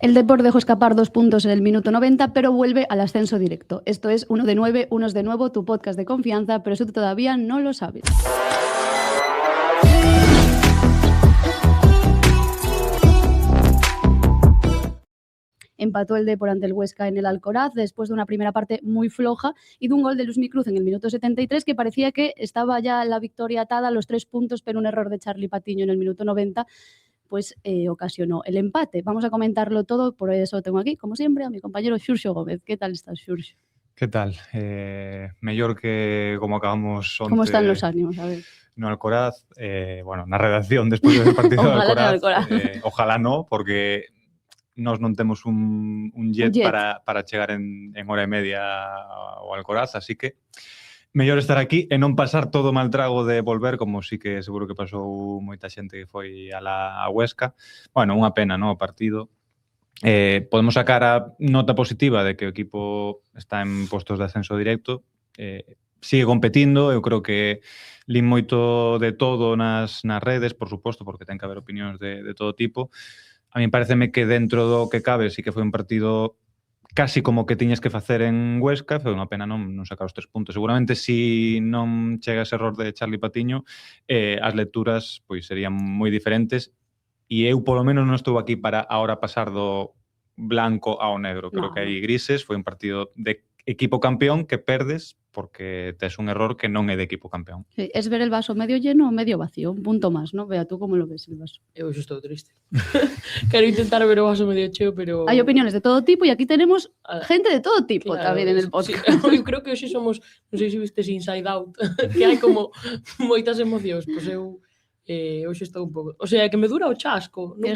El Depor dejó escapar 2 puntos en el minuto 90, pero vuelve al ascenso directo. Esto es Uno de 9, Unos de Nuevo, tu podcast de confianza, pero eso tú todavía no lo sabes. Empató el Depor ante el Huesca en el Alcoraz después de una primera parte muy floja y de un gol de Luismi Cruz en el minuto 73 que parecía que estaba ya la victoria atada a los 3 puntos, pero un error de Charly Patiño en el minuto 90 pues ocasionó el empate. Vamos a comentarlo todo, por eso tengo aquí, como siempre, a mi compañero Xurxo Gómez. ¿Qué tal estás, Xurxo? ¿Qué tal? Mellor que como acabamos onte. Como están los ánimos? A ver. No Alcoraz, bueno, na redacción despois do partido do Alcoraz, ojalá no, porque nós non temos un jet para chegar en hora e media ao Alcoraz, así que mellor estar aquí e non pasar todo o mal trago de volver, como sí que seguro que pasou moita xente que foi a Huesca. Bueno, unha pena, non, o partido. Podemos sacar a nota positiva de que o equipo está en postos de ascenso directo, sigue competindo, eu creo que lin moito de todo nas redes, por suposto, porque ten que haber opinións de todo tipo. A mí pareceme que dentro do que cabe sí que foi un partido casi como que tiñes que facer en Huesca, foi unha pena non sacar os 3 puntos. Seguramente si non chega ese error de Charly Patiño, as lecturas pois serían moi diferentes e eu polo menos non estou aquí para ahora pasar do blanco ao negro. Creo que hai grises, foi un partido de equipo campeón que perdes porque tes un error que non é de equipo campeón. Sí, es ver el vaso medio lleno o medio vacío, un punto máis, ¿no? Vea, tú como lo ves el vaso. Eu xo estou triste. Quero intentar ver o vaso medio cheo, pero... Hai opiniones de todo tipo e aquí tenemos gente de todo tipo, claro, tamén en el podcast. Sí, eu creo que hoxe somos, non sei se vistes Inside Out, que hai como moitas emocións, pois eu hoxe estou un pouco... O sea, que me dura o chasco. Non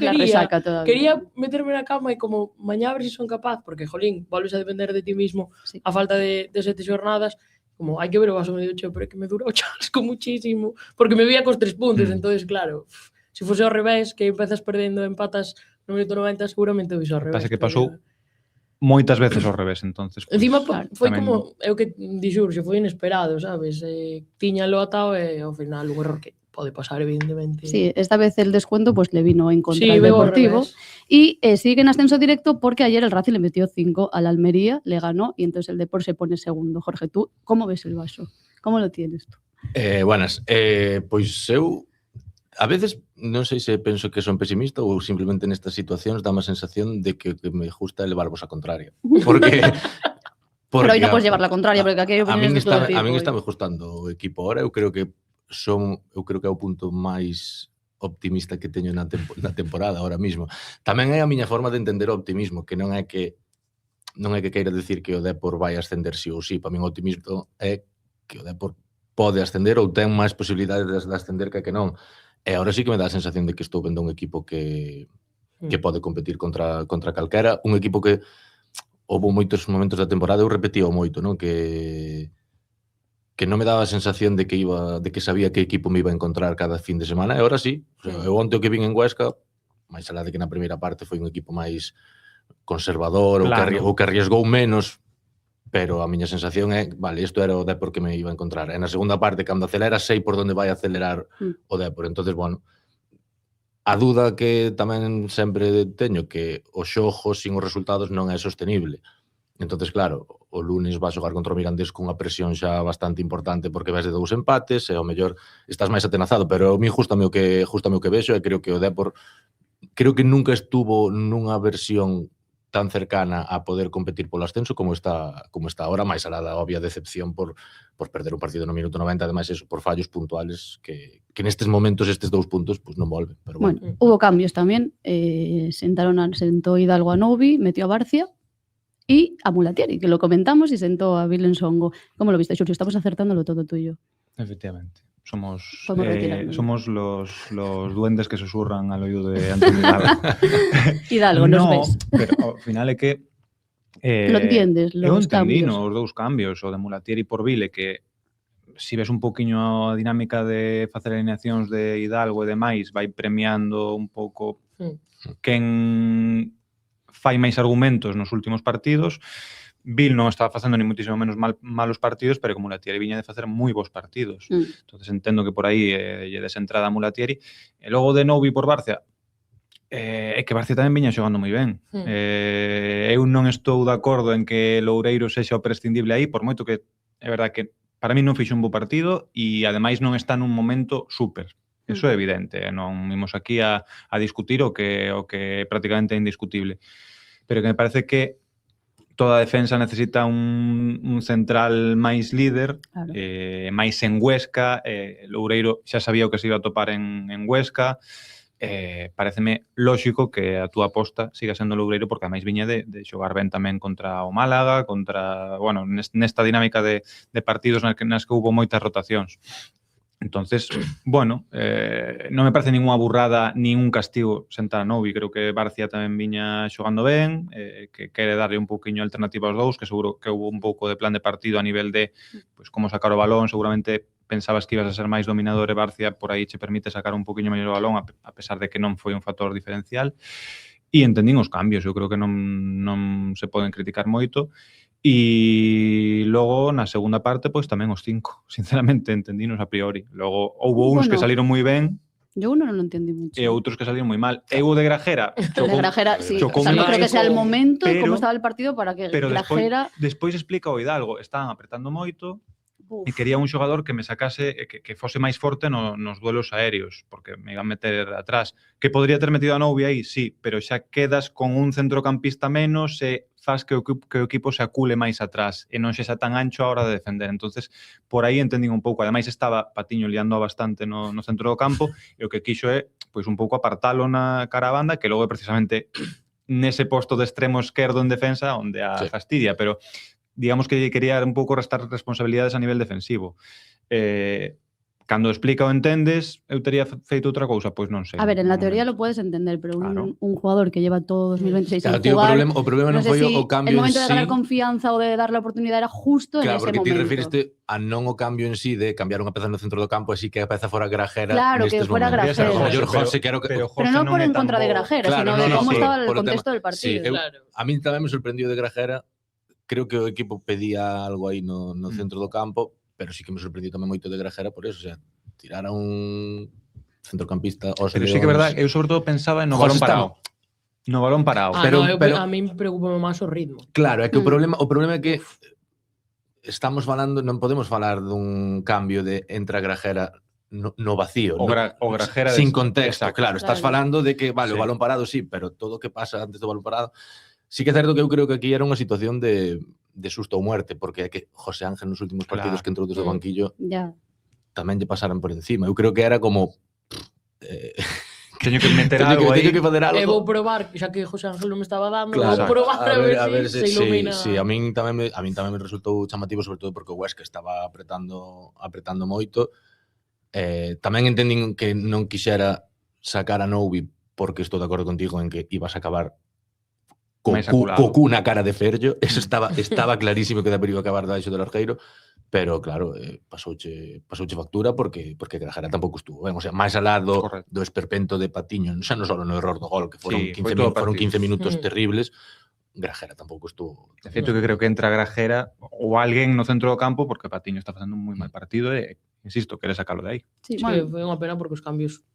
quería meterme na cama e como mañá a ver se son capaz, porque, jolín, volves a depender de ti mismo a falta de 7 xornadas, como hai que ver o vaso medio cheo, pero é que me dura o chasco muchísimo, porque me vía cos 3 puntos, entonces claro, se fose ao revés, que empezas perdendo, empatas no minuto 90, seguramente o viso ao revés. Pasa que pasou moitas veces ao revés, entonces. Pues, encima foi tamén... como, é o que dixurxo, foi inesperado, sabes? Tiñalo atado e ao final un error que pode pasar, evidentemente. Sí, esta vez el descuento pues le vino en contra al Deportivo y sigue en ascenso directo porque ayer el Racing le metió 5 al Almería, le ganó y entonces el Depor se pone segundo. Jorge, ¿tú cómo ves el vaso? ¿Cómo lo tienes tú? Buenas, pois eu a veces non sei se penso que son pesimista ou simplemente nestas situacións dá má sensación de que me gusta levarvos a contraria. Porque pero hoy non podes llevar la contraria porque aquí hai opiniones de todo tipo. A min está me gustando o equipo ahora, eu creo que é o punto máis optimista que teño na temporada ahora mismo. Tamén é a miña forma de entender o optimismo, que non é que queira decir que o Depor vai ascender si ou si. Para min o optimismo é que o Depor pode ascender ou ten máis posibilidades de ascender que non. E agora sí que me dá a sensación de que estou vendo un equipo que pode competir contra calquera, un equipo que houve moitos momentos da temporada, eu repetío moito, non? Que non me daba a sensación de que sabía que equipo me iba a encontrar cada fin de semana, e agora sí. O sea, eu onte o que vin en Huesca, máis alá de que na primeira parte foi un equipo máis conservador ou que arriesgou menos, pero a miña sensación é, vale, isto era o Depor que me iba a encontrar. E na segunda parte, cando acelera, sei por onde vai acelerar o Depor. Entonces, bueno, a dúda que tamén sempre teño que o xogo sin os resultados non é sostenible. Entonces, claro, o lunes vas xogar contra o Mirandés cunha presión xa bastante importante porque ves de 2 empates e ao mellor estás máis atenazado, pero a mí justame o que vexo e creo que o Depor nunca estuvo nunha versión tan cercana a poder competir polo ascenso como está agora, máis alá da obvia decepción por perder un partido no minuto 90, ademais eso, por fallos puntuales que nestes momentos estes 2 puntos pues non volven. Pero bueno, hubo cambios tamén, sentó Hidalgo a Novi, metió a Barcia y a Mulatieri, que lo comentamos, y sentó a Vilen Songo. ¿Cómo lo viste, Xurxo? Estamos acertándolo todo tuyo. Efectivamente. Somos los duendes que susurran al oído de Antonio Hidalgo. Hidalgo, nos ves. Pero ao final é que... lo entiendes, los cambios. Os 2 cambios, o de Mulatieri por Vile, que si ves un poquinho a dinámica de facer alineacións de Hidalgo e demais, vai premiando un pouco quen fai máis argumentos nos últimos partidos. Vil non estaba facendo ni muitísimo menos malos partidos, pero como Mulatieri viña de facer moi bons partidos. Entonces entendo que por aí lle desentrada a Mulatieri. E logo de Novi por Barcia, É que Barcia tamén viña xogando moi ben. Eu non estou de acordo en que Loureiro sexa o prescindible aí, por moito que é verdad que para mí non fixo un bo partido e ademais non está nun momento súper. Eso é evidente, non imos aquí a discutir o que é prácticamente indiscutible. Pero que me parece que toda a defensa necesita un central máis líder, máis en Huesca. Loureiro xa sabía o que se iba a topar en Huesca. Pareceme lóxico que a túa aposta siga sendo Loureiro, porque ademais viña de xogar ben tamén contra o Málaga, bueno, nesta dinámica de partidos nas que hubo moitas rotacións. Entonces, bueno, non me parece ninguna burrada ni un castigo sentar a Novi. Creo que Barcia tamén viña xogando ben, que quere darle un pouquiño alternativa aos dous, que seguro que hubo un pouco de plan de partido a nivel de pues, como sacar o balón. Seguramente pensabas que ibas a ser máis dominador e Barcia por aí che permite sacar un pouquiño mellor o balón, a pesar de que non foi un factor diferencial. E entendín os cambios, eu creo que non se poden criticar moito. E logo, na segunda parte, pois tamén os 5. Sinceramente, entendinos a priori. Logo, houbo uns que saliron moi ben. Eu non entendí mucho. E outros que salieron moi mal. Eu de Grajera... De Grajera, sí. O sea, non creo que sea el momento, como estaba el partido, para que Grajera... Despois explica o Hidalgo. Estaban apretando moito e quería un xogador que me sacase, que fose máis forte nos duelos aéreos, porque me iban a meter atrás. Que podría ter metido a Novi aí, sí, pero xa quedas con un centrocampista menos e faz que o equipo se acule máis atrás e non xa tan ancho a hora de defender. Entonces, por aí entendín un pouco. Ademais, estaba Patiño liando bastante no centro do campo e o que quixo é pois un pouco apartalo na cara a banda, que logo é precisamente nese posto de extremo esquerdo en defensa onde a fastidia, pero digamos que quería un pouco restar responsabilidades a nivel defensivo. Cando explica o entendes, eu tería feito outra cousa, pois non sei. A ver, en la teoría lo puedes entender, pero un jugador que lleva todo 2026 claro, sin jugar... O problema non foi o cambio en sí. El momento de ganar confianza ou de dar la oportunidade era justo en ese momento. Claro, porque ti refiriste a non o cambio en sí de cambiar unha peza no centro do campo, así que a peza fora Grajera. Claro, que fora Grajera. Pero non por en contra de Grajera, sino de como estaba el contexto del partido. A mí tamén me sorprendió de Grajera. Creo que o equipo pedía algo aí no centro do campo, pero sí que me sorprendió tamén moito de Grajera por eso, o sea, tirar a un centrocampista aos Pero sí que é verdade, eu sobre todo pensaba en no balón parado. No balón parado. Pero a mí me preocupa máis o ritmo. Claro, é que o problema é que estamos falando, non podemos falar dun cambio de entra Grajera no vacío, o Grajera sin contexto, claro, estás falando de que, vale, o balón parado sí, pero todo o que pasa antes do balón parado. Sí que é certo que eu creo que aquí era unha situación de susto ou muerte, porque é que José Ángel nos últimos partidos que entrou desde o banquillo tamén lle pasaran por encima. Eu creo que era como... Teño que meter algo aí. Teño que facer algo. Vou probar, xa que José Ángel non me estaba dando, vou probar a ver se ilumina. Sí, a min tamén me resultou chamativo, sobre todo porque o Huesca estaba apretando moito. Tamén entendín que non quixera sacar a Novi, porque estou de acordo contigo en que ibas a acabar co cu na cara de Ferllo, eso estaba clarísimo que da perigo acabar daixo do Largueiro, pero claro, pasouche factura porque Grajera tampouco estuvo ben, o sea, máis alá do esperpento de Patiño, xa non só no error do gol, que foron 15 minutos terribles, Grajera tampouco estuvo. De feito que creo que entra Grajera ou alguén no centro do campo porque Patiño está facendo un moi mal partido e, insisto, quere sacarlo de aí. Sí, foi unha pena porque os cambios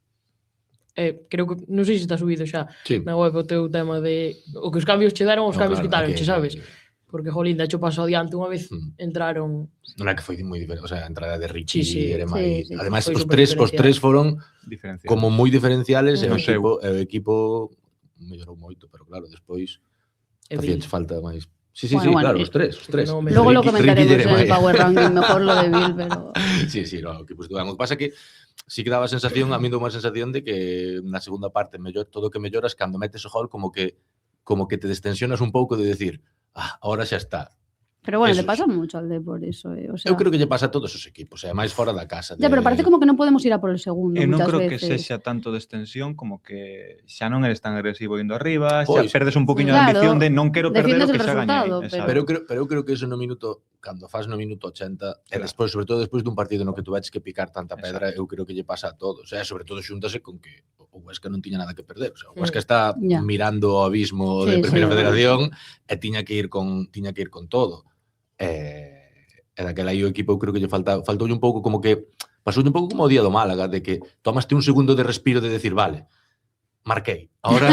creo que, non sei se está subido xa na web o teu tema de o que os cambios che deron, os cambios quitaron, che sabes? Porque, jolín, de hecho pasou adiante unha vez, entraron... Non é que foi moi diferente, o sea, a entrada de Richie era máis... Ademais, os tres foron como moi diferenciales e o equipo mellorou moito, pero claro, despois facíache falta máis... Sí, claro, os tres. Logo lo comentaremos en el Power Ranking, mejor lo de Bill, pero... Sí, no, o equipo estuvo ben. O que pasa que sí que daba a sensación, a mí dou unha sensación de que na segunda parte todo o que melloras cando metes o gol como que te destensionas un pouco de decir, ahora xa está. Pero bueno, le pasa mucho al Depor eso, o sea... Eu creo que lle pasa a todos os equipos, máis fora da casa. Ya, pero parece como que non podemos ir a por el segundo non muchas creo veces. Que sexa tanto de extensión como que xa non eres tan agresivo indo arriba, xa perdes un poquinho de ambición de non quero perder o que xa gañei. Pero eu creo que eso no minuto, cando faz no minuto 80, e despois, sobre todo despois dun partido no que tu veches que picar tanta pedra, eu creo que lle pasa a todos. O sea, sobre todo xúntase con que o Huesca non tiña nada que perder. O sea, o Huesca está mirando o abismo de Primeira Federación e tiña que ir con todo. E daquela aí o equipo eu creo que lle faltoulle un pouco como que pasoulle un pouco como o día do Málaga, de que tomaste un segundo de respiro de decir, vale, marquei. Ahora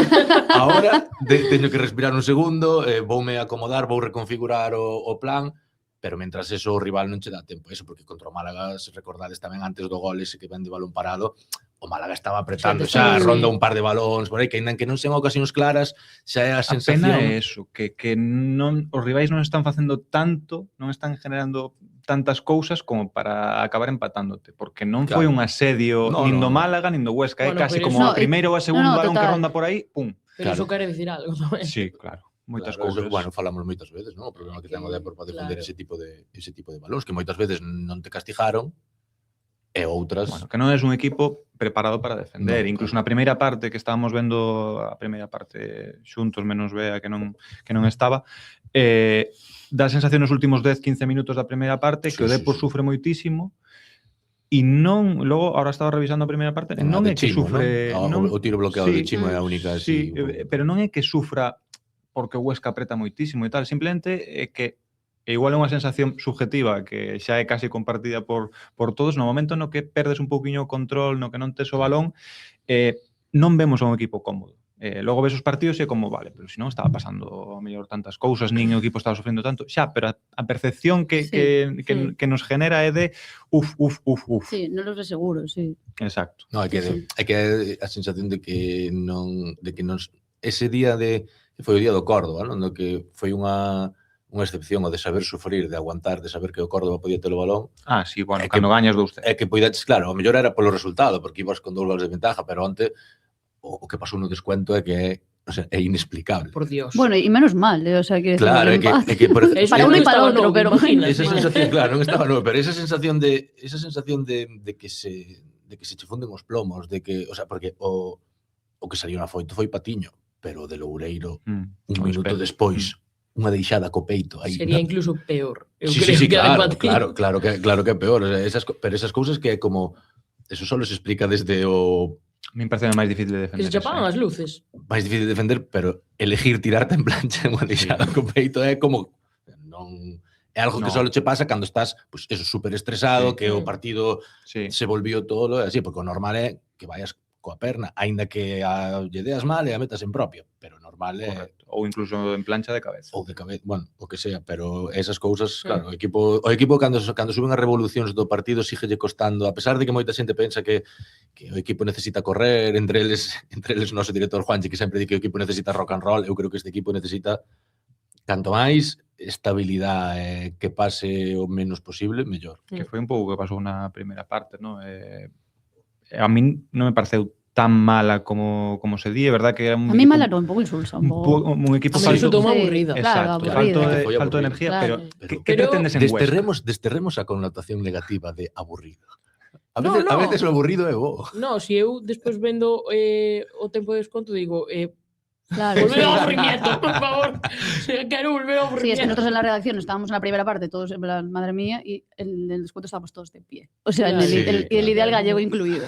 teño que respirar un segundo, voume acomodar, vou reconfigurar o plan, pero mentras eso o rival non che dá tempo. Eso, porque contra o Málaga, se recordades tamén antes do gol ese que ven de balón parado, o Málaga estaba apretando xa, ronda un par de balóns, por aí, que ainda que non sean ocasións claras, xa é a sensación... A pena é eso, que os rivais non están facendo tanto, non están generando tantas cousas como para acabar empatándote, porque non foi un asedio nin do Málaga, nin do Huesca, é casi como o primeiro ou a segundo balón que ronda por aí, pum. Pero iso quere dicir algo tamén. Sí, claro. Moitas cousas. Bueno, falamos moitas veces, non? O problema que ten o Depor para defender ese tipo de balóns, que moitas veces non te castigaron, e outras... Bueno, que non é un equipo preparado para defender. Incluso na primeira parte, que estábamos vendo a primeira parte xuntos, menos Bea, que non estaba, dá a sensación nos últimos 10-15 minutos da primeira parte que o Depor sufre moitísimo e non, logo, ahora estaba revisando a primeira parte, non é que sufre... O tiro bloqueado de Chimo é a única... Sí, pero non é que sufra porque o Huesca apreta moitísimo e tal, simplemente é que igual é unha sensación subjetiva que xa é casi compartida por todos, no momento no que perdes un pouquiño o control, no que non tes o balón, non vemos a un equipo cómodo. Logo ves os partidos e como, vale, pero se non estaba pasando a mellor tantas cousas, nin o equipo estaba sufrindo tanto, xa, pero a percepción que nos genera é de uf. Sí, non los de seguro, sí. Exacto. No, é que a sensación de que non ese día foi o día do Córdoba, non? No que foi unha excepción o de saber sufrir, de aguantar, de saber que o Córdoba podía ter o balón. Sí, bueno, cando gañas 2-0. É que poidetes, claro, o mellor era polo resultado, porque ibas con 2 goles de ventaja, pero onte o que pasou no descuento é que é inexplicable. Por Dios. Bueno, e menos mal, o sea, que claro, é que para uno e para outro, pero esa sensación, claro, non estaba no, pero esa sensación de que se che funden os plomos, de que, o sea, porque o que saliu na foito foi Patiño, pero de Loureiro, un minuto despois, unha deixada co peito. Sería incluso peor. Sí, claro que é peor. Pero esas cousas que é como... Eso só se explica desde o... A mí me parece máis difícil de defender. Que se chapaban as luces. Máis difícil de defender, pero elegir tirarte en plancha unha deixada co peito é como... Non... É algo que só che pasa cando estás, pues, eso, super estresado, que o partido se volvió todo, así, porque o normal é que vayas coa perna, aínda que lle deas mal e a metas en propio, pero normal é... Correcto. Ou incluso en plancha de cabeza. Ou de cabeza, bueno, o que sea, pero esas cousas, claro, o equipo cando suben as revolucións do partido síguelle costando, a pesar de que moita xente pensa que o equipo necesita correr, entre eles noso director Juanchi, que sempre di que o equipo necesita rock and roll, eu creo que este equipo necesita canto máis estabilidade, que pase o menos posible, mellor. Que foi un pouco que pasou na primeira parte, ¿no? A mí non me pareceu tan mala como se di, é verdad que era un... A mí mala non, un pouco insulsa. Un equipo falto... A mí aburrido. Exacto, falto de energía, pero que pretendes en Huesca? Desterremos a connotación negativa de aburrido. A veces o aburrido é bo. No, se eu despois vendo o tempo de desconto digo... Claro, volver ao aburrimiento, por favor. Quero volver ao aburrimiento. Sí, es que nosotros en la redacción estábamos en la primera parte, todos en plan, madre mía, y en el descuento estábamos todos de pie. O sea, el ideal gallego incluído.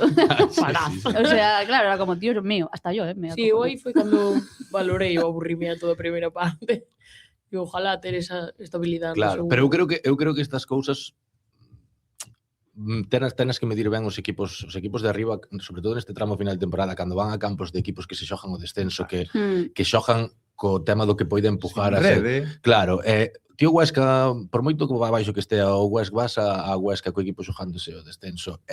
Parazo. O sea, claro, era como, Dios mío, hasta yo, Sí, hoy foi cando valorei o aburrimiento da primeira parte. E ojalá ter esa estabilidade. Claro, pero eu creo que estas cousas tenas que medir ben os equipos de arriba, sobre todo neste tramo final de temporada, cando van a campos de equipos que se xogan o descenso, que xogan co tema do que poide empujar a ser. Claro, tío Huesca, por moito que va baixo que estea o Huesca, vas a Huesca co equipo xogándose o descenso,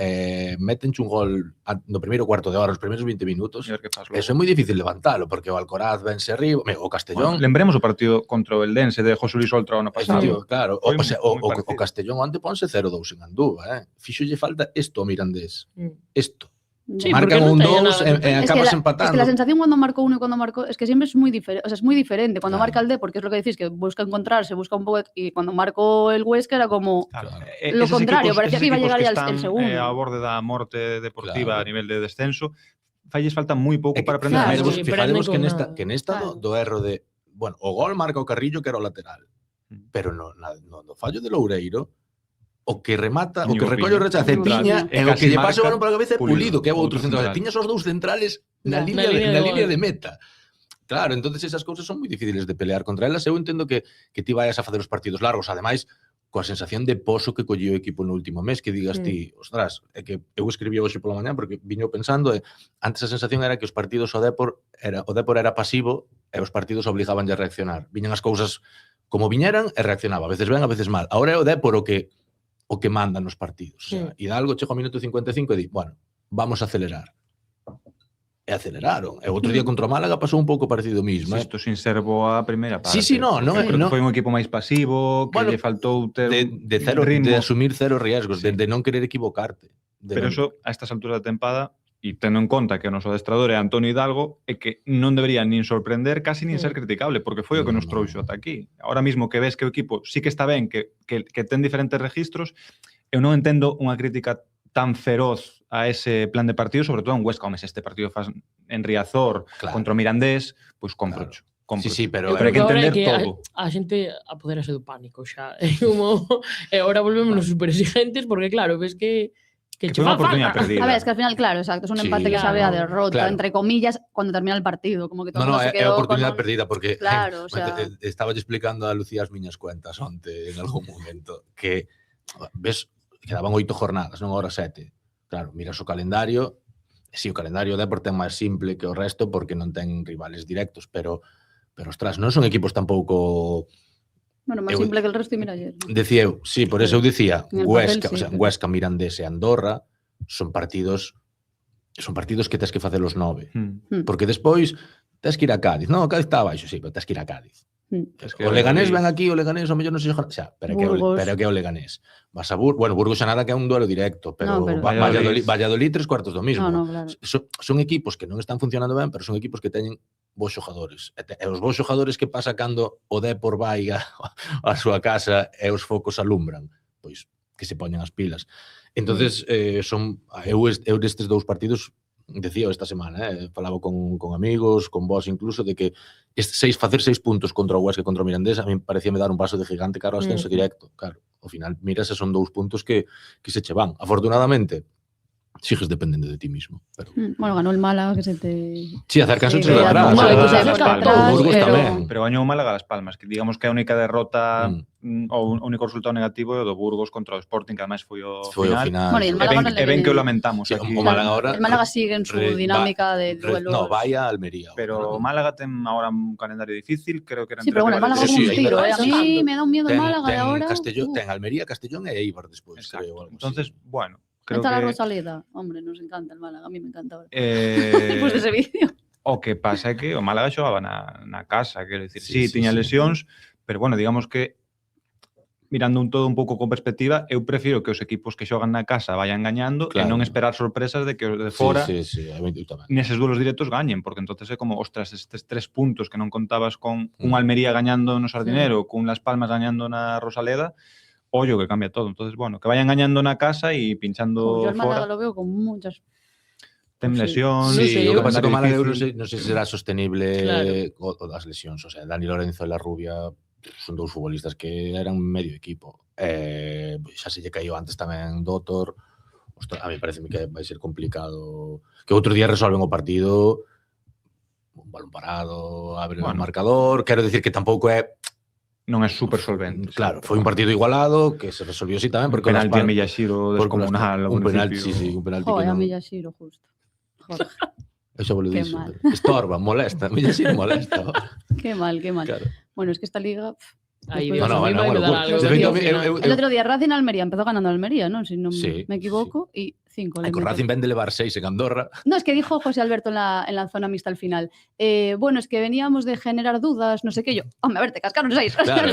metenche un gol no primeiro cuarto de hora, os primeiros 20 minutos, eso é moi difícil levantalo, porque o Alcoraz vense arriba, o Castellón... Lembremos o partido contra o Eldense de José Luis Oltra o ano pasado. Claro, o Castellón onte ponse 0-2 en Andúba, fíxolle falta isto ao Mirandés, isto. Sí, marcan un 2 e acabas empatando. Es que la sensación cuando marcó uno y cuando marcó, es que siempre es muy diferente, o sea, es muy diferente. Cuando marca el D, porque es lo que decís, que busca encontrarse, busca un poco, y cuando marcó el Huesca era como lo contrario, parecía que iba a llegar ya el segundo. A borde da morte deportiva a nivel de descenso, falles falta moi pouco para aprender. Fijaremos que nesta do erro de, bueno, o gol marca o Carrillo que era o lateral, pero no fallo de Loureiro, o que remata, o que recolle o rechace Tiña, e o que lle pasa o balón para a cabeza é Pulido, que é o outro central. Tiñas os dous centrales na línea de meta. Claro, entonces esas cousas son moi difíciles de pelear contra elas. Eu entendo que ti vayas a facer os partidos largos, ademais, coa sensación de poso que colleu o equipo no último mes, que digas ti, ostras, é que eu escribí hoxe pola mañá porque viño pensando, antes a sensación era que os partidos o Dépor era pasivo e os partidos obligaban a reaccionar. Viñan as cousas como viñeran e reaccionaba, a veces ben, a veces mal. Ahora é o Dépor o que manda nos partidos. O sea, Hidalgo chegou ao minuto 55 e di, bueno, vamos a acelerar. E aceleraron. E outro día contra o Málaga pasou un pouco parecido mismo. Isto sin ser boa a primeira parte. Sí, non. Foi un equipo máis pasivo, que lle faltou ter de asumir cero riesgos, de non querer equivocarte. Pero eso, a estas alturas da tempada, e tendo en conta que o noso adestrador é Antonio Hidalgo, é que non debería nin sorprender, casi nin ser criticable, porque foi o que nos trouxo ata aquí. Ahora mismo que ves que o equipo sí que está ben, que ten diferentes registros, eu non entendo unha crítica tan feroz a ese plan de partido, sobre todo en Huesca. Home, se este partido faz en Riazor contra o Mirandés, pois comprocho. Sí, pero hai que entender todo. A xente apoderase do pánico xa. E agora volvémonos super exigentes, porque claro, ves que foi unha oportunidade perdida. A ver, es que al final, claro, exacto, es un empate que sabe a derrota, entre comillas, cuando termina el partido, como que todo no, se quedó é oportunidade perdida, porque claro, o sea, estaba explicando a Lucía as miñas cuentas onte en algún momento, que ves, quedaban 8 jornadas, non agora 7. Claro, miras o calendario, si o calendario de Dépor ten máis simple que o resto porque non ten rivales directos, pero ostras, non son equipos tampouco... Bueno, máis simple que el resto, y mira ayer. Decía eu, sí, por eso eu dicía, Huesca, o sea, Huesca, Mirandés e Andorra son partidos que tes que facer os 9. Porque despois tes que ir a Cádiz. Non, Cádiz está abaixo, sí, pero tes que ir a Cádiz. O Leganés ven aquí, o Leganés o mellor non se xoga, xa, pero que é o Leganés. Vas a Burgos xa nada que é un duelo directo, pero Valladolid 3/4 do mismo. Claro. Son equipos que non están funcionando ben, pero son equipos que teñen bons xogadores. E os bons xogadores que pasa cando o Dépor vai a súa casa e os focos alumbran, pois que se poñen as pilas. Entonces, eu destes 2 partidos decía esta semana, falaba con amigos, con vos incluso, de que facer 6 puntos contra o Huesca e contra o Mirandés a mí parecíame dar un paso de gigante cara ao ascenso directo. Claro, ao final miras e son 2 puntos que se che van. Afortunadamente, sigues dependendo de ti mismo. Pero... Bueno, ganó el Málaga, que se te... Sí, acercanse de atrás. Pero gañou o Málaga Las Palmas, que digamos que a única derrota ou o único resultado negativo é o do Burgos contra o Sporting, que además foi o final. Bueno, e ben que o lamentamos. Sí, o Málaga ahora, el Málaga sigue en su dinámica de duelos. No, vai a Almería. Pero o Málaga ten ahora un calendario difícil, creo que eran... Sí, pero bueno, el Málaga como un tiro, A mí me da un miedo el Málaga de ahora. Ten Almería, Castellón e Eibar despois. Entonces, bueno... Está la Rosaleda. Hombre, nos encanta el Málaga. A mí me encanta ahora. Despois dese vídeo. O que pasa é que o Málaga xogaba na casa, quero dicir, sí, tiña lesións, pero bueno, digamos que mirando todo un pouco con perspectiva, eu prefiro que os equipos que xogan na casa vayan gañando e non esperar sorpresas de que os de fora neses duelos directos gañen, porque entonces é como, ostras, estes 3 puntos que non contabas con un Almería gañando no Sardinero, con Las Palmas gañando na Rosaleda, ollo que cambia todo. Entonces, bueno, que vayan gañando na casa e pinchando yo el fora. Málaga lo veo con muchas... Ten lesións. Sí, o que pasa con Málaga non sei se será sostenible o das lesións. O sea, Dani Lorenzo e La Rubia son 2 futbolistas que eran medio equipo. Xa se lle caiu antes tamén Dotor. Ostras, a mí parece que vai ser complicado. Que outro día resolven o partido, un balón parado, abre o marcador. Quero dicir que tampouco é... Non é super solvente. Claro, foi un partido igualado que se resolvió así tamén porque un penalti a Miyashiro descomunal, un penalti, sí, un penalti que non. A Miyashiro justo. Joder. Eso vos lo dixo. Estorba, molesta, Miyashiro molesta. Qué mal. Claro. Bueno, es que esta liga El otro día Racing Almería empezó ganando Almería, ¿no? Si no me equivoco, y 5. Con Racing ven de levar 6 en Andorra. No, es que dijo José Alberto en la zona mixta al final. Bueno, es que veníamos de generar dudas, no sé qué. Yo, hombre, a ver, te cascaron 6. Claro,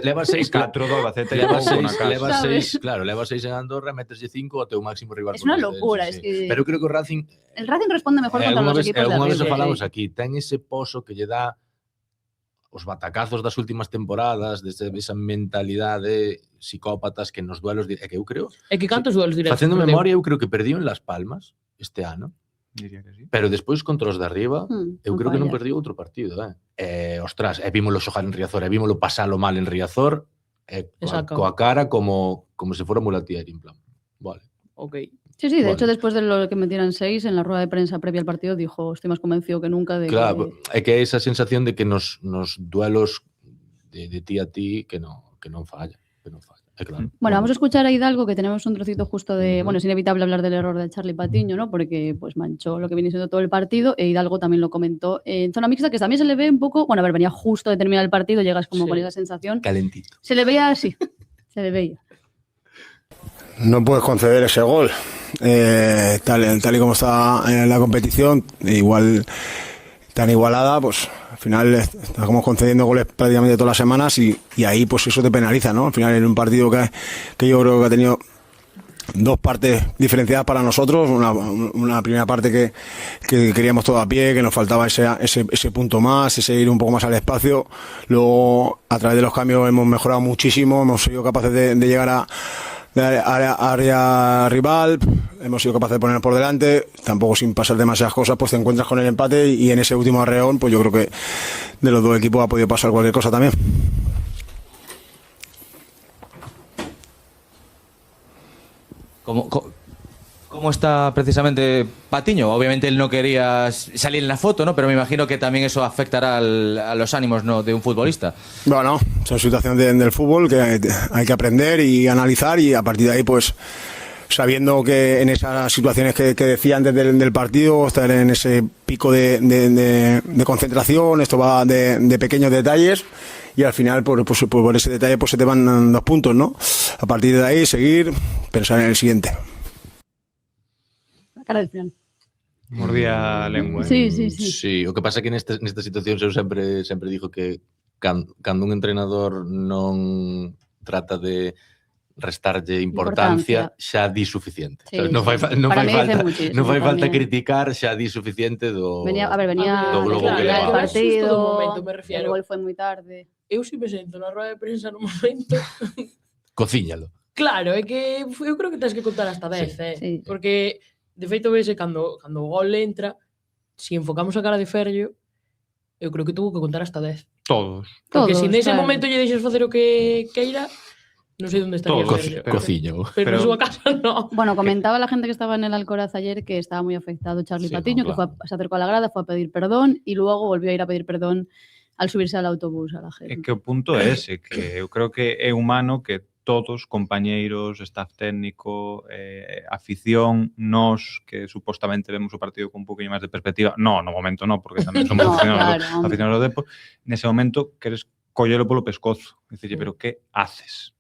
leva 6, 4 do Albacete. Leva 6, claro, leva 6 en Andorra, metes 5 ao teu máximo rival. Es una locura, es que... Pero creo que o Racing... El Racing responde mejor contra los equipos de arriba. Alguna vez falamos aquí, ten ese poso que lle dá os batacazos das últimas temporadas, esa mentalidade psicópatas que nos duelos... É que eu creo... É que cantos duelos directos? Facendo memoria, eu creo que perdiu en Las Palmas este ano. Diría que sí. Pero despois contra os de arriba, eu creo que non perdiu outro partido. Ostras, vímolo xogar en Riazor, vímolo pasalo mal en Riazor, coa cara como se fora mulatieri, en plan. Vale. Ok. Sí, de hecho, después de lo que metieran 6, en la rueda de prensa previa al partido, dijo, estoy más convencido que nunca de claro, é que esa sensación de que nos duelos de ti a ti que non falla. non falla. Claro. Bueno, vamos a escuchar a Hidalgo, que tenemos un trocito justo de... Bueno, es inevitable hablar del error de Charly Patiño, ¿no? Porque pues manchó lo que viene siendo todo el partido, e Hidalgo también lo comentó en zona mixta, que también se le ve un poco... Bueno, a ver, venía justo de terminar el partido, llegas como con esa sensación. Calentito. Se le veía así, se le veía. No puedes conceder ese gol. Tal y como está la competición, igual tan igualada, pues al final estamos concediendo goles prácticamente todas las semanas y ahí pues eso te penaliza, ¿no? Al final en un partido que yo creo que ha tenido dos partes diferenciadas para nosotros, una primera parte que queríamos todo a pie, que nos faltaba ese punto más, ese ir un poco más al espacio. Luego a través de los cambios hemos mejorado muchísimo, hemos sido capaces de llegar a área rival, hemos sido capaces de ponernos por delante, tampoco sin pasar demasiadas cosas, pues te encuentras con el empate y en ese último arreón, pues yo creo que de los dos equipos ha podido pasar cualquier cosa también. ¿Cómo está precisamente Patiño? Obviamente él no quería salir en la foto, ¿no? Pero me imagino que también eso afectará a los ánimos, ¿no?, de un futbolista. Bueno, son situaciones del fútbol que hay que aprender y analizar, y a partir de ahí, pues sabiendo que en esas situaciones que decía antes del partido, estar en ese pico de concentración, esto va de pequeños detalles, y al final por ese detalle pues se te van 2 puntos, ¿no? A partir de ahí seguir, pensar en el siguiente. La cara del final. Mordía a lengua. Sí, o que pasa é que nesta situación eu sempre digo que cando un entrenador non trata de restarlle importancia, xa di suficiente. Sí, non fai tamén. falta criticar, xa di suficiente do Venía do globo que el leva. partido, momento, me refiero. el gol foi moi tarde. Eu si me sento na roda de prensa no momento... Cocíñalo. Claro, é que eu creo que tens que contar hasta 10, Sí. Porque, de feito, vese cando o gol entra, si enfocamos a cara de Ferllo, eu creo que tuvo que contar hasta 10. Todos. Porque se nese claro. momento lle deixes facer o que queira, non sei onde estaría Todos, Ferllo. Cociño. Pero na súa casa no. Bueno, comentaba la gente que estaba en el Alcoraz ayer que estaba muy afectado Charly Sí, Patiño, no, claro. que se acercó a la grada, fue a pedir perdón y luego volvió a ir a pedir perdón al subirse al autobús a la gente. É que o punto é ese, que eu creo que é humano que todos, compañeiros, staff técnico, afición, nós, que supostamente vemos o partido con un poquinho máis de perspectiva, no momento no, porque tamén somos aficionados do Depor, nese momento queres collelo polo pescozo, dicirlle, pero que haces?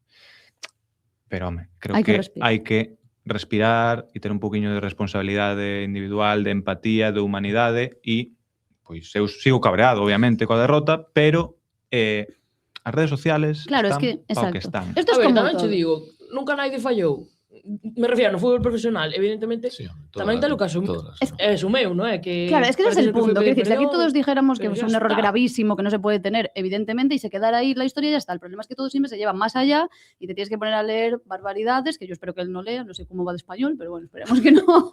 Pero, home, creo que hai que respirar e ter un poquinho de responsabilidade individual, de empatía, de humanidade, e pois eu sigo cabreado, obviamente, coa derrota, pero as redes sociales están ao que están. Esto A ver, como tamén todo. te digo, nunca naide fallou. Me refiero no fútbol profesional, evidentemente, Sí, tamén te lo caso. É sumeu, non é? Que Claro, es que ese es el punto. Quiero decir, si aquí perdón, todos dijéramos que pero es ya un error está. gravísimo, que no se puede tener, evidentemente, y se quedara ahí la historia, ya está. El problema es que todo siempre se lleva más allá y te tienes que poner a leer barbaridades, que yo espero que él no lea, no sé cómo va de español, pero bueno, esperemos que no.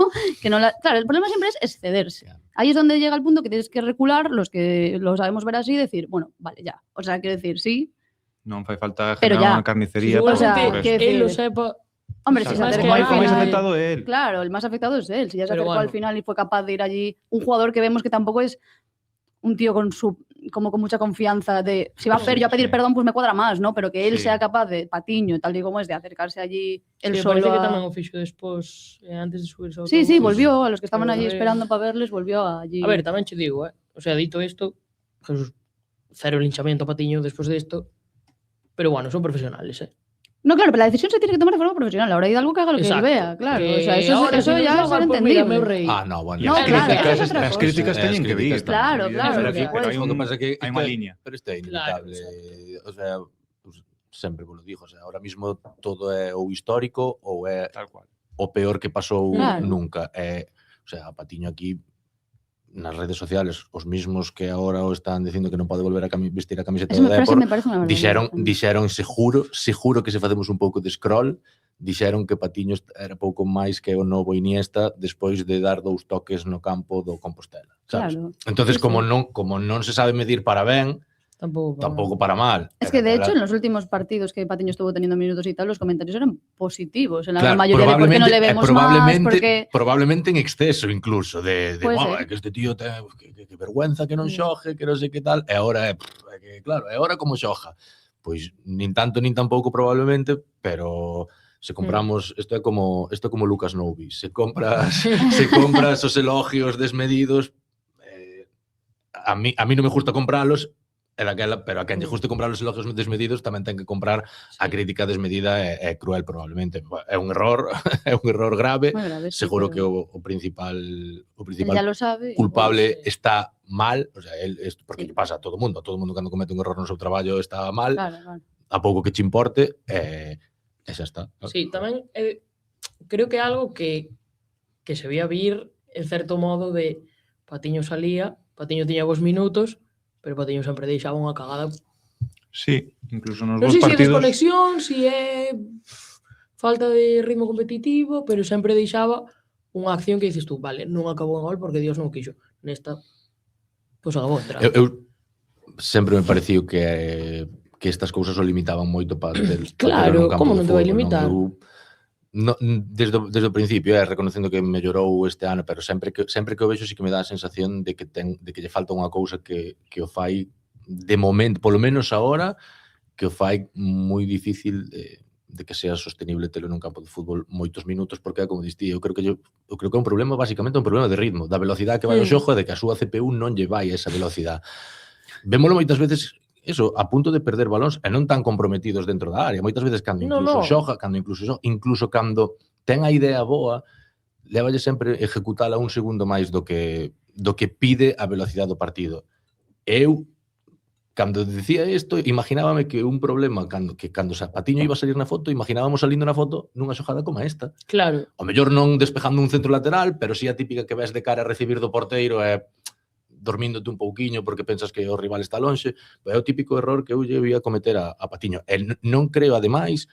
Claro, el problema siempre es excederse. Ahí es donde llega el punto que tienes que recular, los que lo sabemos ver así, y decir, bueno, vale, ya. O sea, quiero decir, sí. Non fai falta Pero generar ya. unha carnicería O sea, por que eso. él lo sepa. Hombre, si se Además acercó que al hay- O máis final. afectado é él. Claro, el más afectado es él. Si ya se Pero acercó bueno. al final y fue capaz de ir allí, un jugador que vemos que tampoco es un tío como con mucha confianza de si va a Fer yo a pedir Sí. perdón, pues me cuadra más, ¿no? Pero que él Sí. sea capaz de Patiño, tal y como es, de acercarse allí él Sí, solo. parece que a- tamén o fixo despois, antes de subirse ao Sí, autobús. volvió a los que estaban Pero, allí esperando para verles, volvió allí. A ver, tamén che digo, o sea, dito isto, Jesús, cero linchamiento a Patiño despois disto, pero bueno, son profesionales, No, claro, pero la decisión se tiene que tomar de forma profesional. Ahora hay algo que haga lo que él Exacto. vea, claro. Que O sea, eso ahora ya si nos es roban, pues entendible. mira, meu rei. Ah, no, bueno. No, As claro, críticas, eso es otra as cosa. críticas As teñen que vir. críticas Claro, Evidentemente, claro, pero por aquí- pero hai supuesto. un- O que pasa é que hai unha liña. Pero isto é inevitable. Claro, O sea, pues, sempre vos lo digo, o sea, ahora mismo todo é ou histórico ou é Tal cual. o peor que pasou Claro. nunca. O sea, Patiño aquí nas redes sociales, os mismos que agora o están dicindo que non pode volver a vestir a camiseta Esa do frase Depor, me parece una barbaridad. dixeron seguro que se facemos un pouco de scroll, dixeron que Patiño era pouco máis que o novo Iniesta despois de dar 2 toques no campo do Compostela, sabes? Claro. Entonces, Sí, como sí. non se sabe medir para ben, Tampouco para mal. Es que de hecho en los últimos partidos que Patiño estuvo teniendo minutos y tal, los comentarios eran positivos en la Claro, gran mayoría de por qué no le vemos más, porque probablemente en exceso incluso de Puede wow, ser. que este tío que vergüenza que non xoje, que non sei que tal, e agora é que claro, e agora como xoja. Pois nin tanto nin tampouco probablemente, pero se compramos, isto é como Lucas Novi, se compras os elogios desmedidos, a mí non me gusta compralos, pero a quen lle guste comprar os elogios desmedidos tamén ten que comprar a crítica desmedida e cruel probablemente. É un error, é un error grave, seguro que o principal culpable está mal, o sea, porque lle pasa a todo mundo cando comete un error no seu traballo está mal, a pouco que che importe, e xa está. Sí, tamén creo que é algo que se veía vir en certo modo de Patiño salía, Patiño tiña 2 minutos, pero Patiño sempre deixaba unha cagada. Sí, incluso nos non vos sei partidos... se é desconexión, se é falta de ritmo competitivo, pero sempre deixaba unha acción que dices tú, vale, non acabou en gol porque Dios non quixo. Nesta, pois acabou entrando. Eu sempre me pareció que estas cousas o limitaban moito para ter claro, como non te vai limitar? Desde o principio, reconocendo que mellorou este ano, pero sempre que o vexo sí que me dá a sensación de que lle falta unha cousa que o fai de momento, polo menos agora, que o fai moi difícil de que sea sostenible telo nun campo de fútbol moitos minutos, porque como distí, eu creo que é un problema, basicamente un problema de ritmo, da velocidade que vai o xogo e de que a súa CPU non lle vai esa velocidade. Vémolo moitas veces eso, a punto de perder balóns e non tan comprometidos dentro da área. Moitas veces cando xoga, incluso cando ten a idea boa, lévalle sempre ejecutala un segundo máis do que pide a velocidade do partido. Eu, cando dicía isto, imaginábame que un problema, cando Patiño iba a salir na foto, imaginábamos salindo na foto nunha xogada como esta. Claro. O mellor non despejando un centro lateral, pero si a típica que ves de cara a recibir do porteiro e dormíndote un pouquiño porque pensas que o rival está lonxe, é o típico error que eu lle ia cometer a Patiño. E non creo, ademais,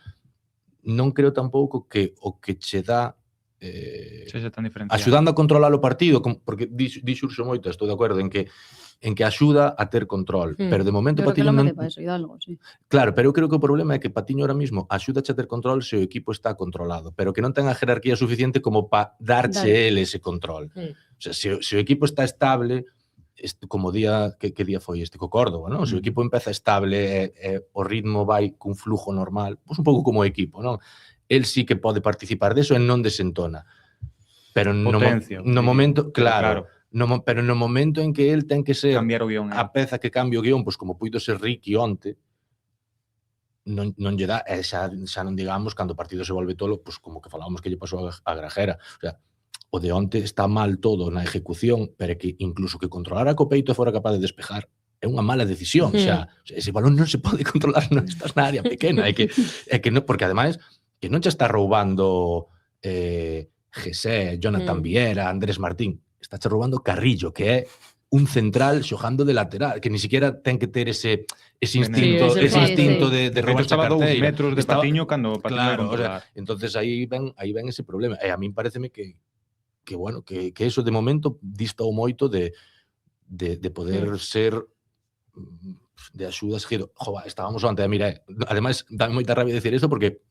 non creo tampouco que o que che dá axudando a controlar o partido, porque dixurxo moito, estou de acordo en que axuda a ter control, pero de momento Patiño non... Claro, pero eu creo que o problema é que Patiño ahora mismo axuda a ter control se o equipo está controlado, pero que non ten a jerarquía suficiente como para darche el ese control. O sea, se o equipo está estable, como que día foi este co Córdoba, non? Se o equipo empeza estable e o ritmo vai cun flujo normal, pois un pouco como o equipo, non? El sí que pode participar deso e non desentona. Pero no momento, claro, pero no momento en que el ten que ser a peza que cambia o guión, pois como puido ser Ricky onte, non lle dá, e xa non digamos cando o partido se volve tolo, pois como que falábamos que lle pasou a Grajera. O sea, o de onte está mal todo na ejecución, pero que incluso que controlara co peito e fora capaz de despejar é unha mala decisión. Xa, ese balón non se pode controlar, non estás na área pequena, porque ademais que non xa está roubando José, Jonathan Viera, Andrés Martín, está xa roubando Carrillo, que é un central xogando de lateral, que ni siquiera ten que ter ese instinto de roubar a carteira. Estaba 2 metros de Patiño cando Patiño controlar. Entonces aí ven ese problema. E a min pareceme que bueno, que eso de momento distou moito de poder ser de axudas. Estábamos onte, mira, ademais, dá moita rabia decir isto porque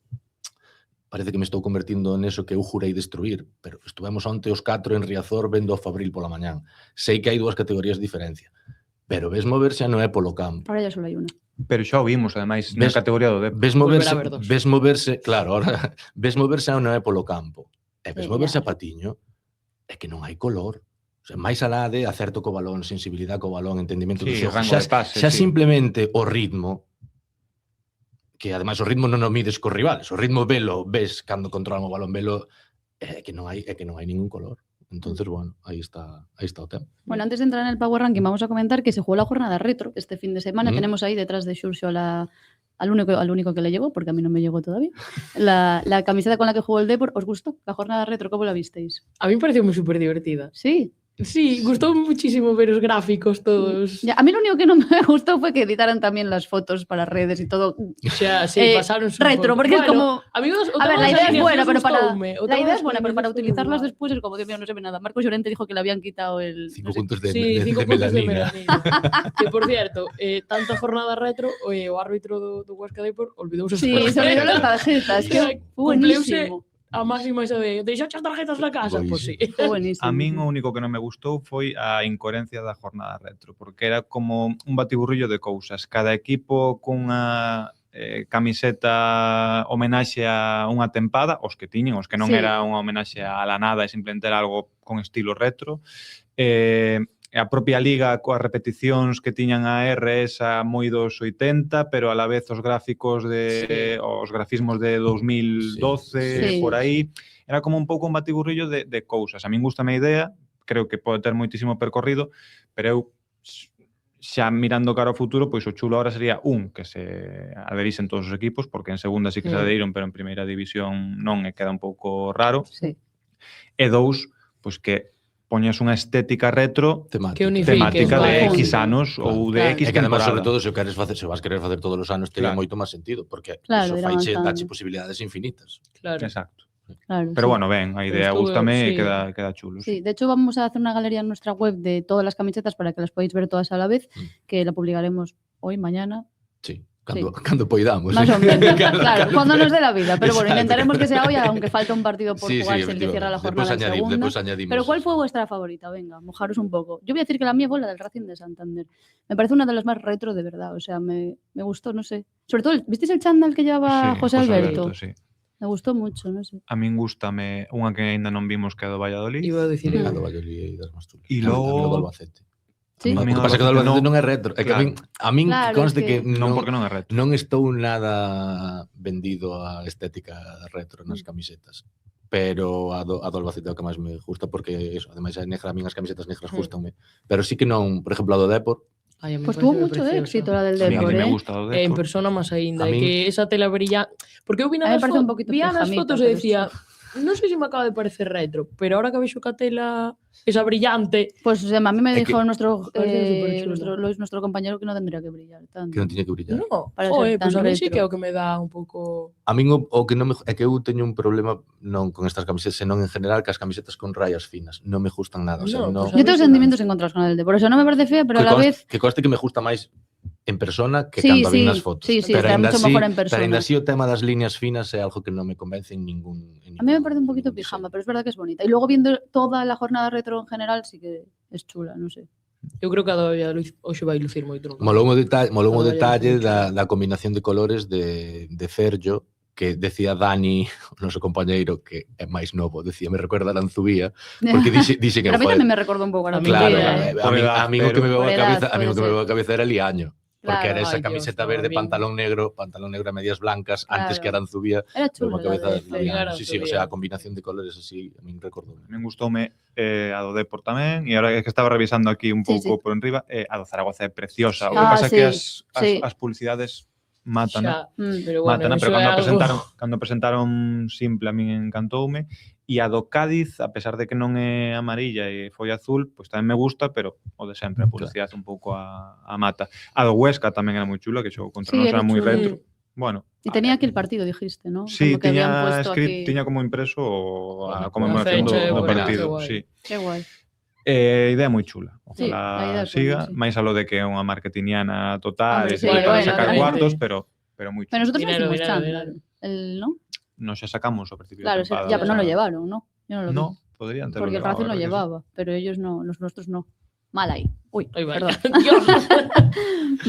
parece que me estou convertindo neso que eu jurei destruir, pero estuvemos onte os 4 en Riazor vendo o Fabril pola mañán. Sei que hai 2 categorías de diferencia, pero ves moverse non é polo campo. Ahora ya só hai unha. Pero xa o vimos, ademais, na categoría do Dep. Ves moverse, claro, ahora ves moverse non é polo campo. E ves moverse a Patiño, é que non hai color. O sea, máis alá de acerto co balón, sensibilidade co balón, entendimento do xogo. Xa simplemente o ritmo, que ademais o ritmo non o mides cos rivales, o ritmo ves cando controlan o balón, velo, é que non hai ningún color. Entonces, bueno, ahí está o tema. Bueno, antes de entrar en el Power Ranking, vamos a comentar que se jugó la jornada retro este fin de semana. Tenemos ahí detrás de Xurxo al único que le llegó, porque a mí no me llegó todavía, la camiseta con la que jugó el Depor. ¿Os gustó la jornada retro? ¿Cómo la visteis? A mí me pareció muy súper divertida. Sí. Sí, gustó muchísimo ver los gráficos todos. Ya, a mí lo único que no me gustó fue que editaran también las fotos para redes y todo. O sea, sí, pasaron su retro, porque es como... Amigos, a ver, la idea es buena, pero para utilizarlas después es como, Dios mío, no se ve nada. Marcos Llorente dijo que le habían quitado el... 5 puntos de melanina. Que, por cierto, tanta jornada retro, o árbitro do Huesca Depor olvidouse sí, se olvidó las tarjetas. Que buenísimo. a máxima esa de deixaste as tarjetas na casa, pois sí. A min o único que non me gustou foi a incoherencia da jornada retro, porque era como un batiburrillo de cousas. Cada equipo cunha camiseta homenaxe a unha tempada, os que tiñen, os que non era unha homenaxe a la nada e simplemente era algo con estilo retro. A propia liga coas repeticións que tiñan a RS moi dos 80, pero a la vez os gráficos os grafismos de 2012 por aí, era como un pouco un batiburrillo de cousas. A min gustame a idea, creo que pode ter moitísimo percorrido, pero eu xa mirando cara ao futuro, pois o chulo ahora sería que se adherisen todos os equipos, porque en segunda sí que se adheriron, pero en primeira división non, e queda un pouco raro. E 2, pois que poñas unha estética retro temática de X anos ou de X temporada. E que además, sobre todo, se vas querer facer todos os anos, teria moito máis sentido, porque iso faiche dache posibilidades infinitas. Exacto. Pero bueno, a idea gústame e queda chulo. Sí, de hecho vamos a hacer una galería en nuestra web de todas las camisetas para que las podáis ver todas a la vez, que la publicaremos hoy, mañana. Sí. Cando poidamos. Más o menos, claro, cuando nos dé la vida. Pero bueno, intentaremos que sea hoy, aunque falta un partido por jugarse, el que cierra la jornada en segunda. Pero ¿cuál fue vuestra favorita? Venga, mojaros un poco. Yo voy a decir que la mía fue la del Racing de Santander. Me parece una de las más retro de verdad. O sea, me gustó, no sé. Sobre todo, ¿visteis el chándal que llevaba José Alberto? Sí. Me gustó mucho, non sei. A min gústame unha que ainda non vimos que é do Valladolid. Iba a dicir a do Valladolid e das máis chulas. E logo do Albacete. Sí. O que pasa que o do Albacete non é retro. É que a min conste que non porque non é retro. Non estou nada vendido a estética retro nas camisetas. Pero a do Albacete é o que máis me gusta porque eso, ademais é negra, a min as camisetas negras gustanme. Pero sí que non, por exemplo, a do Depor. Pues tuvo mucho éxito la del Depor, me gusta o Depor. En persona máis aínda, que esa tela brilla, porque eu vi nas fotos e decía, non sei se me acaba de parecer retro, pero ahora que vexo que a tela esa brillante, pues a mí me dijo nuestro compañero que non tendría que brillar tanto. Que non tiña que brillar. No, pues a mí sí que é o que me dá un pouco. A min o que non me é que eu teño un problema non con estas camisetas, senón en general que as camisetas con rayas finas non me gustan nada, o sea, no. Yo tengo sentimientos encontrados con el Depor, por eso non me parece fea, pero a la vez que conste que me gusta máis en persona que cando vi nas fotos. Sí, está mucho mejor en persona. Pero ainda así o tema das líneas finas é algo que non me convence en ningún. A mí me parece un poquito pijama, pero es verdad que es bonita. Y luego viendo toda la jornada retro en general sí que es chula, non sei. Eu creo que a do hoxe vai lucir moito. Molou o detalle da combinación de colores de Ferllo, que decía Dani, o noso compañeiro, que é máis novo, decía, me recuerda a Lanzubía, porque dixe que... Pero a mí tamén me recorda un pouco a Lanzubía. Claro, a mí o que me veo a cabeza era Liaño, porque era esa camiseta verde, pantalón negro a medias blancas, antes que a Lanzubía. Era chula. Sí, o sea, a combinación de colores así, a mí recordou. A mí gustoume a do Depor tamén, e agora que estaba revisando aquí un pouco por enriba, a do Zaragoza é preciosa. O que pasa é que as publicidades matan, pero cando presentaron simple a min encantoume, e a do Cádiz, a pesar de que non é amarilla e foi azul, pois tamén me gusta, pero o de sempre, a publicidade un pouco a mata. A do Huesca tamén era moi chula, que xogou contra nós, era moi retro. Bueno, y tenía aquí el partido, dijiste, ¿no? Sí, tiña como impreso a conmemoración do partido. Sí. Qué guai. Idea moi chula. Ojalá siga, máis a lo de que é unha marketingiana total, para sacar cuartos, pero moi chula. Pero nosotros no hicimos chándal, ¿no? Nos xa sacamos ao principio de temporada. Claro, ya, pero non lo llevaron, ¿no? Yo no lo vi. No, podrían terlo. Porque el Racing lo llevaba, pero ellos no, los nuestros no. Mal ahí. Uy, perdón.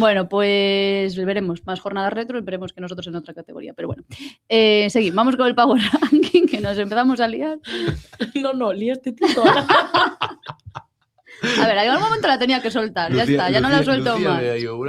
Bueno, pues veremos más jornadas retro, veremos que nosotros en otra categoría, pero bueno. Seguimos, vamos con el Power Ranking, que nos empezamos a liar. No, liaste tú. A ver, en algún momento la tenía que soltar, ya está, ya no la suelto más. Yo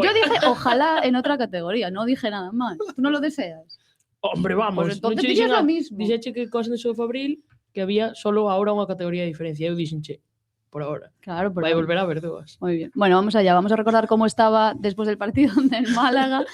dije, ojalá en otra categoría, no dije nada más. ¿Tú no lo deseas? Hombre, vamos. Pues entonces dices lo mismo. Dixeche que cos de Fabril que había solo ahora unha categoría de diferencia. Eu dixenche, por ahora. Claro, vai volver a haber dúas. Muy bien. Bueno, vamos allá. Vamos a recordar cómo estaba después del partido del Málaga,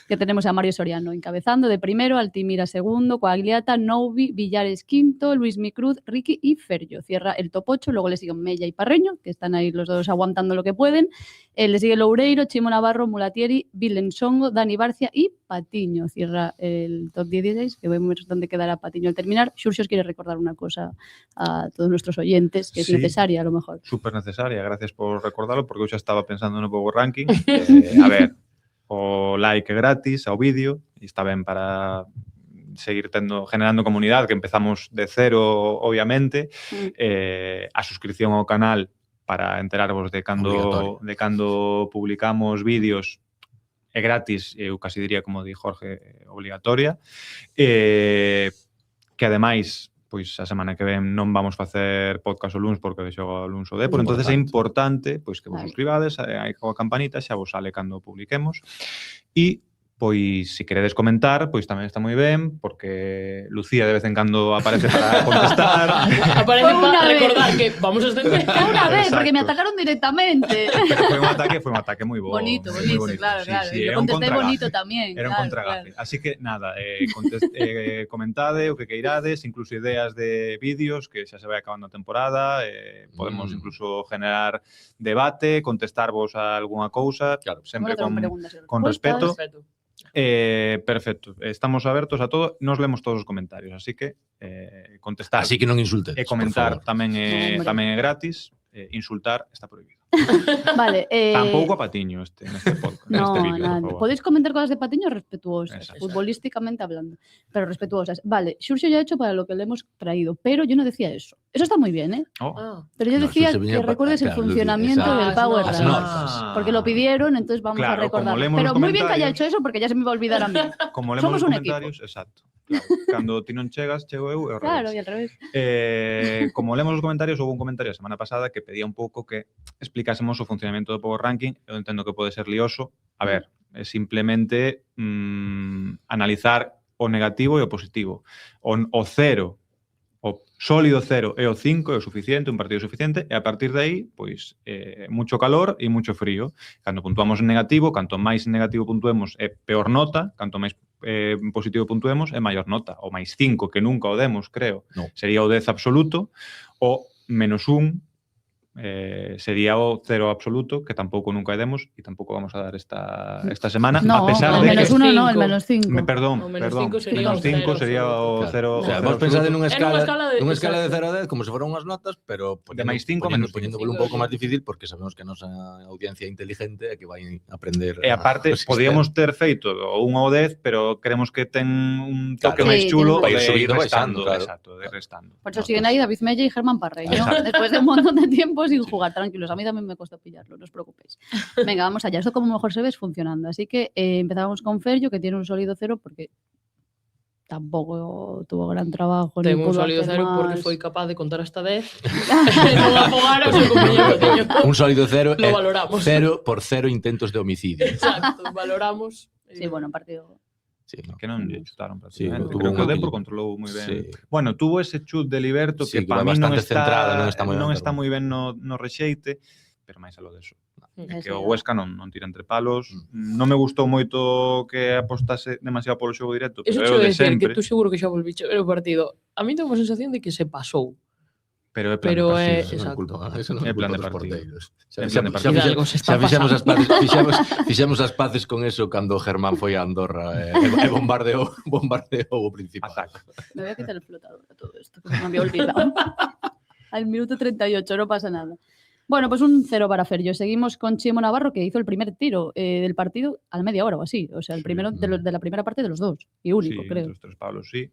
que tenemos a Mario Soriano encabezando de primero, Altimira segundo, Coagliata, Noubi, Villares quinto, Luis Micruz, Ricky y Ferllo. Cierra el top 8, luego le siguen Mella y Parreño, que están ahí los dos aguantando lo que pueden. Le sigue Loureiro, Chimo Navarro, Mulatieri, Vilensongo, Dani Barcia y Patiño. Cierra el top 16, que vemos dónde quedará Patiño al terminar. Xurxos quiere recordar una cosa a todos nuestros oyentes, que es necesaria a lo mejor. Súper necesaria, gracias por recordarlo, porque eu xa estaba pensando no Power Ranking. A ver, o like é gratis ao vídeo, e está ben para seguir generando comunidade, que empezamos de cero, obviamente. A suscripción ao canal para enterarvos de cando publicamos vídeos é gratis, eu casi diría, como di Jorge, obligatoria. Que ademais, pois a semana que ven non vamos facer podcast o luns porque xogo o luns o Depor, entonces é importante pois que vos suscribades, aí coa campanita xa vos sale cando publiquemos. E pois, se queredes comentar, pois tamén está moi ben, porque Lucía de vez en cando aparece para contestar. Aparece para recordar que vamos a estender. Unha vez, porque me atacaron directamente. Foi un ataque moi bo. Bonito, claro. Sí, eu contestei bonito tamén. Era un contragafe. Así que, nada, comentade o que queirades, incluso ideas de vídeos, que xa se vai acabando a temporada, podemos incluso generar debate, contestarvos a algunha cousa, claro, sempre con respeto. Perfecto. Estamos abertos a todo. Nos lemos todos os comentarios, así que contestar. Así que non insultes. E comentar tamén é gratis. Insultar está prohibido. Vale. Tampouco a Patiño neste podcast. No, vídeo, nada. Podéis comentar cosas de Patiño respetuosas, futbolísticamente hablando, pero respetuosas. Vale, Xurxo ya ha hecho para lo que le hemos traído, pero yo no decía eso. Eso está muy bien, ¿eh? Pero yo decía que recuerdes el funcionamiento del Power Rank. Porque lo pidieron, entonces vamos a recordar. Pero muy bien que haya hecho eso, porque ya se me va a olvidar a mí. Como lemos Somos os un comentarios, equipo. Exacto. Claro. Cando ti non chegas, chego eu e ao revés. Claro, e al revés. Como lemos os comentarios, houve un comentario a semana pasada que pedía un pouco que explicásemos o funcionamento do Power Ranking. Eu entendo que pode ser lioso. A ver, é simplemente analizar o negativo e o positivo. O cero, o sólido cero e o 5 é o suficiente, un partido suficiente, e a partir de aí, pois, mucho calor e mucho frío. Cando puntuamos en negativo, canto máis en negativo puntuemos é peor nota, canto máis positivo puntuemos é maior nota. O máis 5, que nunca o demos, creo, sería o 10 absoluto, o menos 1 sería o 0 absoluto, que tampouco nunca demos e tampouco vamos a dar esta semana, no, a pesar de que... No, el menos 5. Perdón, o menos 5 sería o 0. O sea, vos pensade nunha escala de 0 a 10 como se foran unhas notas, pero de máis 5 menos 5. Poniéndolo un pouco máis difícil porque sabemos que a nosa audiencia inteligente é que vai aprender. E aparte, podíamos ter feito o 1 ao 10, pero queremos que ten un toque máis chulo de ir subindo, restando. Exacto, de restando. Por eso siguen aí David Mella y Germán Parreño, después de un montón de tiempo sin jugar, tranquilos, a mí también me costó pillarlo, no os preocupéis. Venga, vamos allá, esto como mejor se ve es funcionando, así que empezamos con Ferjo, que tiene un sólido 0 porque tampouco tuvo gran trabajo. Ten un sólido 0 porque foi capaz de contar hasta 10 non afogar o seu compañero. Un sólido 0 lo valoramos. 0 por 0 intentos de homicidio. Exacto, valoramos. Sí, bueno, un partido... Sí, no. Que non lle chutaron prácticamente. Sí, creo que o Depor controlou moi ben. Sí. Bueno, tuvo ese chut de Liberto que para mí non está moi ben no rexeite, pero máis aló deso. Que o Huesca non tira entre palos. Non me gustou moito que apostase demasiado polo xogo directo, pero é o de sempre. Que tú seguro que xa volviche ver o partido. A mí tengo a sensación de que se pasou. Pero é plan de partido. É plan de partido. Fixemos as paces con eso cando Germán foi a Andorra e bombardeou o principal. Me voy a quitar el flotador a todo esto, que se me había olvidado. Al minuto 38, no pasa nada. Bueno, pues un 0 para Ferjo. Seguimos con Chimo Navarro, que hizo el primer tiro del partido a la media hora o así. O sea, el primero de la primera parte de los dos. Y único, creo. Sí, los tres palos, sí.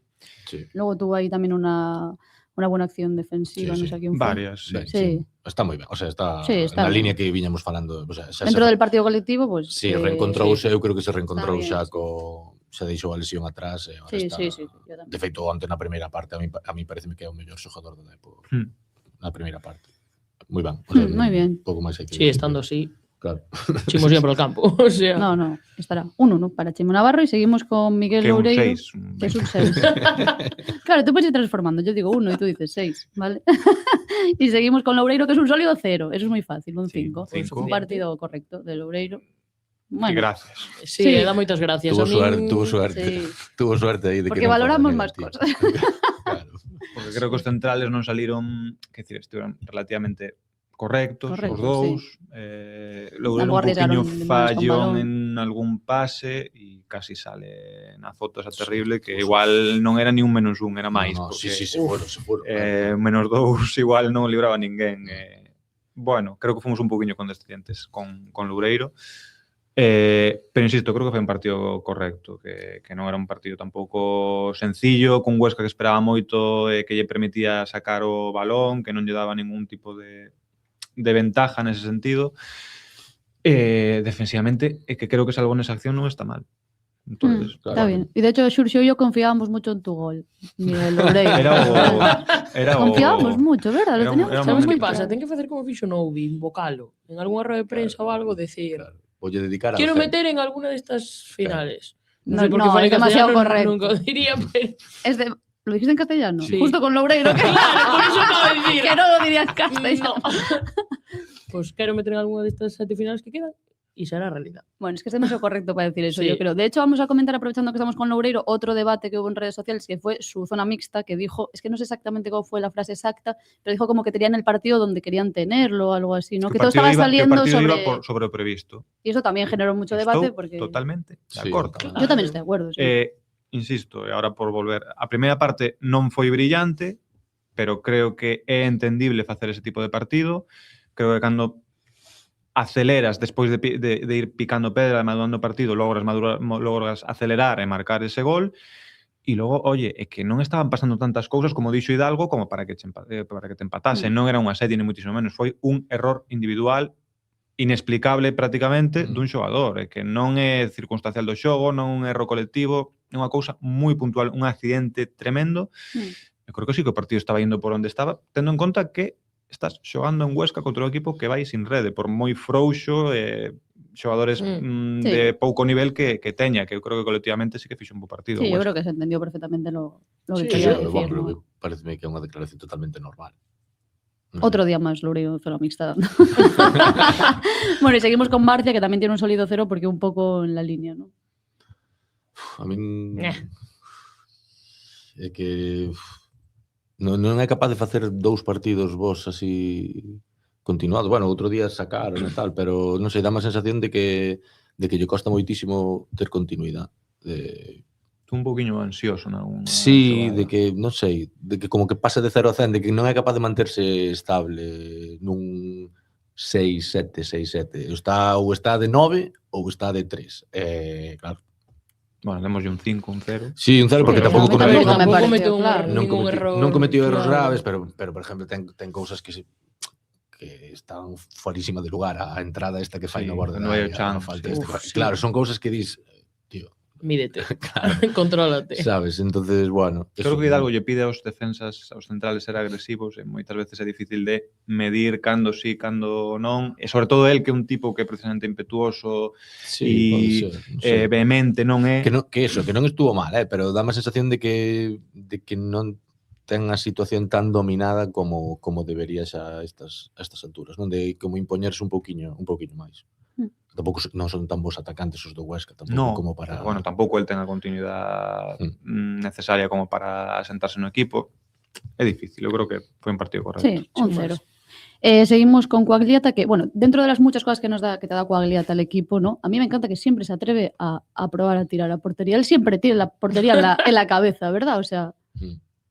Luego tuvo ahí también una buena acción defensiva, no sé quién fue. Varias, sí. Está moi ben, o sea, está na línea que viñamos falando. O sea, dentro del partido colectivo, pues... Sí, reencontrouse, eu creo que se reencontrou xa xa deixou a lesión atrás. Sí. De feito, antes na primeira parte, a mí parece que é o mellor xogador do Depor. Na primeira parte. Moi ben. O sea, moi bien. Pouco máis hai que Sí, estando así. Claro. Chimo siempre al campo. O sea. No, estará 1-1 para Chimo Navarro y seguimos con Miguel Loureiro. Que es un 6. Claro, tú puedes ir transformando. Yo digo 1 y tú dices 6, ¿vale? Y seguimos con Loureiro, que es un sólido 0. Eso es muy fácil, un 5. Un partido correcto de Loureiro. Bueno. Gracias. Sí, le da moitas gracias. Tuvo suerte aí de porque valoramos máis cosas. Claro. Porque creo que os centrales non saliron, que decir, estiveron relativamente correctos, os dous. Logo un poquinho fallón en algún pase e casi sale na foto esa terrible que igual non era ni un menos un, era máis. Sí, se foron. Menos 2 igual non libraba ninguén. Bueno, creo que fomos un poquinho condescendentes con Loureiro. Pero insisto, creo que foi un partido correcto, que non era un partido tampouco sencillo, cun Huesca que esperaba moito e que lle permitía sacar o balón, que non lle daba ningún tipo de ventaja nese sentido. Defensivamente, que creo que salvo nesa acción non está mal. Entonces, claro. Está bien. Y de hecho, Xurxo y yo confiábamos mucho en tu gol, Miguel Loureiro. Confiábamos mucho, ¿verdad? ¿Sabes qué pasa? Ten que facer como fixo Noubi, invocalo. En algún error de prensa ou algo, decir... Voy a dedicar quiero meter en alguna de estas finales. No, es demasiado correcto. Nunca lo diría, pero... ¿Lo dijiste en castellano? Sí. Justo con Loureiro. Claro, por eso acabo de decir. Que no lo dirías en castellano. No. Pues quiero meter en alguna de estas 7 finales que quedan y será realidad. Bueno, es que es demasiado correcto para decir eso, Sí. yo creo. De hecho, vamos a comentar, aprovechando que estamos con Loureiro, otro debate que hubo en redes sociales, que fue su zona mixta, que dijo, es que no sé exactamente cómo fue la frase exacta, pero dijo como que tenían el partido donde querían tenerlo o algo así, ¿no? Que todo estaba saliendo sobre previsto. Y eso también generó mucho debate porque... Totalmente de acordo. Claro. Yo tamén estou de acordo. Sí. Insisto, e agora por volver, a primeira parte non foi brillante, pero creo que é entendible facer ese tipo de partido. Creo que cando aceleras despois de ir picando pedra, madurando o partido, logras acelerar e marcar ese gol. E logo, oye, é que non estaban pasando tantas cousas como dixo Hidalgo como para que te empatase. Non era unha serie, ni moitísimo menos. Foi un error individual inexplicable prácticamente dun xogador. É que non é circunstancial do xogo, non é un erro colectivo, é unha cousa moi puntual, un accidente tremendo. Eu creo que sí que o partido estaba indo por onde estaba, tendo en conta que estás xogando en Huesca contra un equipo que vai sin rede, por moi frouxo, xogadores de pouco nivel que teña, que eu creo que colectivamente sí que fixo un bo partido. Sí, yo creo que se entendió perfectamente lo que Sí, quería decir. bueno, ¿no? Parece que é unha declaración totalmente normal. Otro día más, Loureiro, zona mixta. Bueno, y seguimos con Marcia, que también tiene un sólido 0 porque un poco en la línea, ¿no? A min... É que... Non é capaz de facer 2 partidos vos así continuados. Bueno, outro día sacaron e tal, pero non sei, dá má sensación de que lle costa moitísimo ter continuidade. Un poquinho ansioso, non? Sí, de que, non sei, de que como que pasa de 0 a 100, de que non é capaz de manterse estable nun 6, 7, 6, 7. Ou está de 9 ou está de 3. Claro. Bueno, démoslle un 5, un 0. Sí, un 0, porque tampouco cometeu non cometeu erros graves, pero por exemplo, ten cousas que están forísima de lugar. A entrada esta que fai no borde da área. Claro, son cousas que dis, tío, mídete, claro. Contrólate. Sabes, entonces, bueno. Creo que Hidalgo lle pide aos defensas, aos centrales ser agresivos, e moitas veces é difícil de medir cando sí, cando non, e sobre todo el que é un tipo que é precisamente impetuoso e vehemente, non é... Que non estuvo mal, pero dá má sensación de que non ten a situación tan dominada como debería xa a estas alturas, non? De como impoñerse un pouquiño máis. Tampouco non son tan bons atacantes os do Huesca, tampouco como para... Bueno, tampouco el ten a continuidade necesaria como para asentarse no equipo. É difícil, eu creo que foi un partido correcto. Sí, un 0. Seguimos con Coagliata, que, bueno, dentro de las muchas cosas que te da Coagliata al equipo, ¿no? A mí me encanta que siempre se atreve a probar a tirar a portería. Él siempre tiene la portería en la cabeza, ¿verdad? O sea...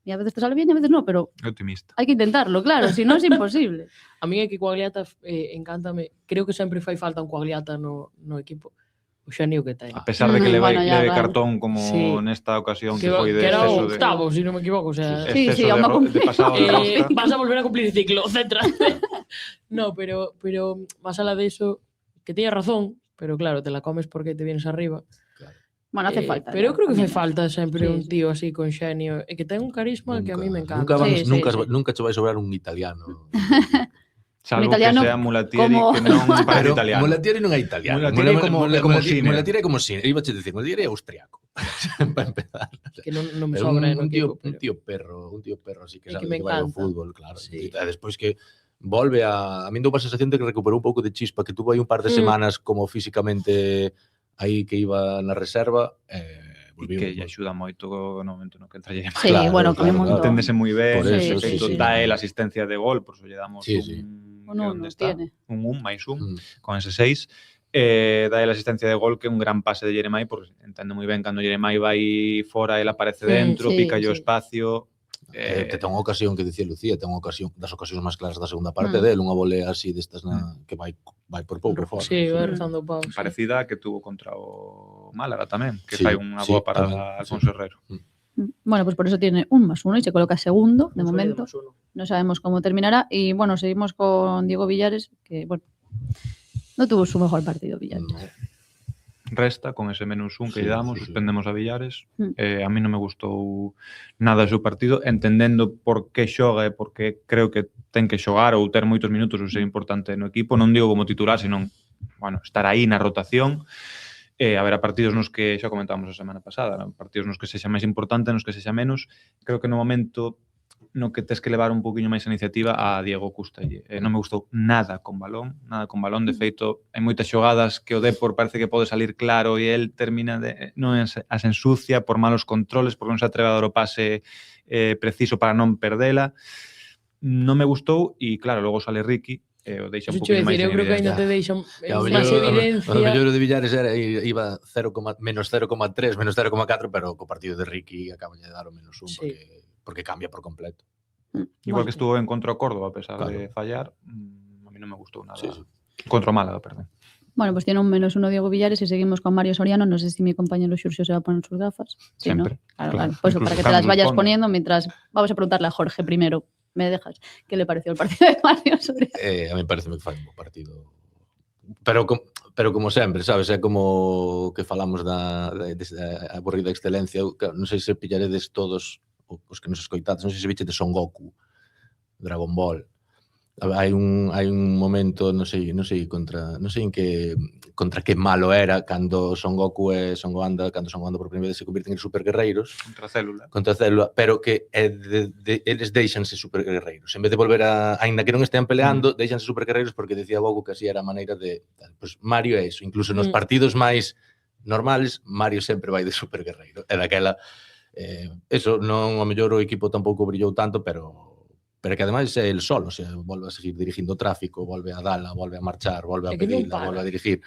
Y a veces te sale bien y a veces no, pero optimista. Hay que intentarlo, claro, si no es imposible. A mí é que Coagliata encántame, creo que sempre fai falta un Coagliata no equipo. O xenio que ten. A pesar de que leve cartón como nesta ocasión que foi de exceso de... Que era o octavo, se non me equivoco. O sea, sí, de pasado de rosca. Vas a volver a cumplir el ciclo, céntrate. No, pero más allá de eso, que tiña razón, pero claro, te la comes porque te vienes arriba. Bueno, hace falta. Pero eu creo que fai falta sempre un tío así con xenio e que ten un carisma que a mí me encanta. Nunca che vai sobrar un italiano. Salvo italiano, que sea Mulatieri, que non parece italiano. Mulatieri non é italiano. Mulatieri é como Sinner. Iba a dicir, Mulatieri é austriaco. Para empezar. Que non me sobra un tío perro así que sabe que vai ao fútbol, claro. E despois que volve a min dou a sensación de que recuperou un pouco de chispa, que tuvo aí un par de semanas como físicamente aí que iba na reserva, que lle axuda moito no momento no que entra Jeremai. Sí, bueno, enténdese moi ben, dá el asistencia de gol, por eso lle damos un máis un, con ese 6, dá el asistencia de gol que é un gran pase de Jeremai, porque entende moi ben cando Jeremai vai fora, el aparece dentro, pica o espacio, Ten unha ocasión que dicía Lucía, ten unha ocasión das ocasións máis claras da segunda parte dele, unha volea así destas que vai por pouco fora. Sí, vai rezando paus. Parecida que tuvo contra o Málaga tamén, que Sí, fai unha boa parada Alfonso Herrero. Bueno, pues por eso tiene 1+1 y se coloca segundo de momento. No sabemos cómo terminará. Y bueno, seguimos con Diego Villares, que bueno, no tuvo su mejor partido Villares. No. Resta con ese -1 que lle damos, suspendemos a Villares. A mí non me gustou nada o seu partido, entendendo por que xoga e porque creo que ten que xogar ou ter moitos minutos ou ser importante no equipo. Non digo como titular, senón, bueno, estar aí na rotación. Haberá partidos nos que, xa comentábamos a semana pasada, partidos nos que sexa máis importante, nos que sexa menos. Creo que no momento no que tes que levar un poquinho máis a iniciativa a Diego Custalle. Non me gustou nada con balón. De feito, hai moitas xogadas que o Depor parece que pode salir claro e el termina non as ensucia por malos controles, porque non se atreve a dar o pase preciso para non perdela. Non me gustou e, claro, logo sale Ricky e o deixa un poquinho máis en evidencia. Eu creo que ainda te deixa máis evidencia. O mellor de Villares iba menos 0,3, menos 0,4, pero co partido de Ricky acaba de dar o -1 porque cambia por completo. Igual que estuvo en contra o Córdoba, a pesar de fallar, a mí non me gustou nada. Contra o Málaga, perdón. Bueno, pues tiene un -1 Diego Villares y seguimos con Mario Soriano. No sé si mi compañero Xurxo se va a poner sus gafas. Sí, siempre. ¿no? Claro. Pues para que te las vayas poniendo mientras... Vamos a preguntarle a Jorge primero. ¿Me dejas? ¿Qué le pareció el partido de Mario Soriano? A mí parece que fai un bo partido. Pero como sempre, sabes? É como que falamos da aburrida excelencia. Non sei se pillaredes todos os que nos escoitades, non sei se vichedes Son Goku, Dragon Ball. Hai un momento, non sei contra que malo era cando Son Goku e Son Gohan por primeira vez se convirten en superguerreiros contra Célula, pero que eles deixanse superguerreiros en vez de volver aínda que non estean peleando, deixanse superguerreiros porque decía Goku que así era a maneira de pues Mario é iso, incluso nos partidos máis normales Mario sempre vai de superguerreiro e daquela eso, non ao mellor o equipo tampouco brillou tanto, pero que ademais é el solo, o sea, volve a seguir dirigindo o tráfico, volve a dala, volve a marchar, volve a pedila, volve a dirigir.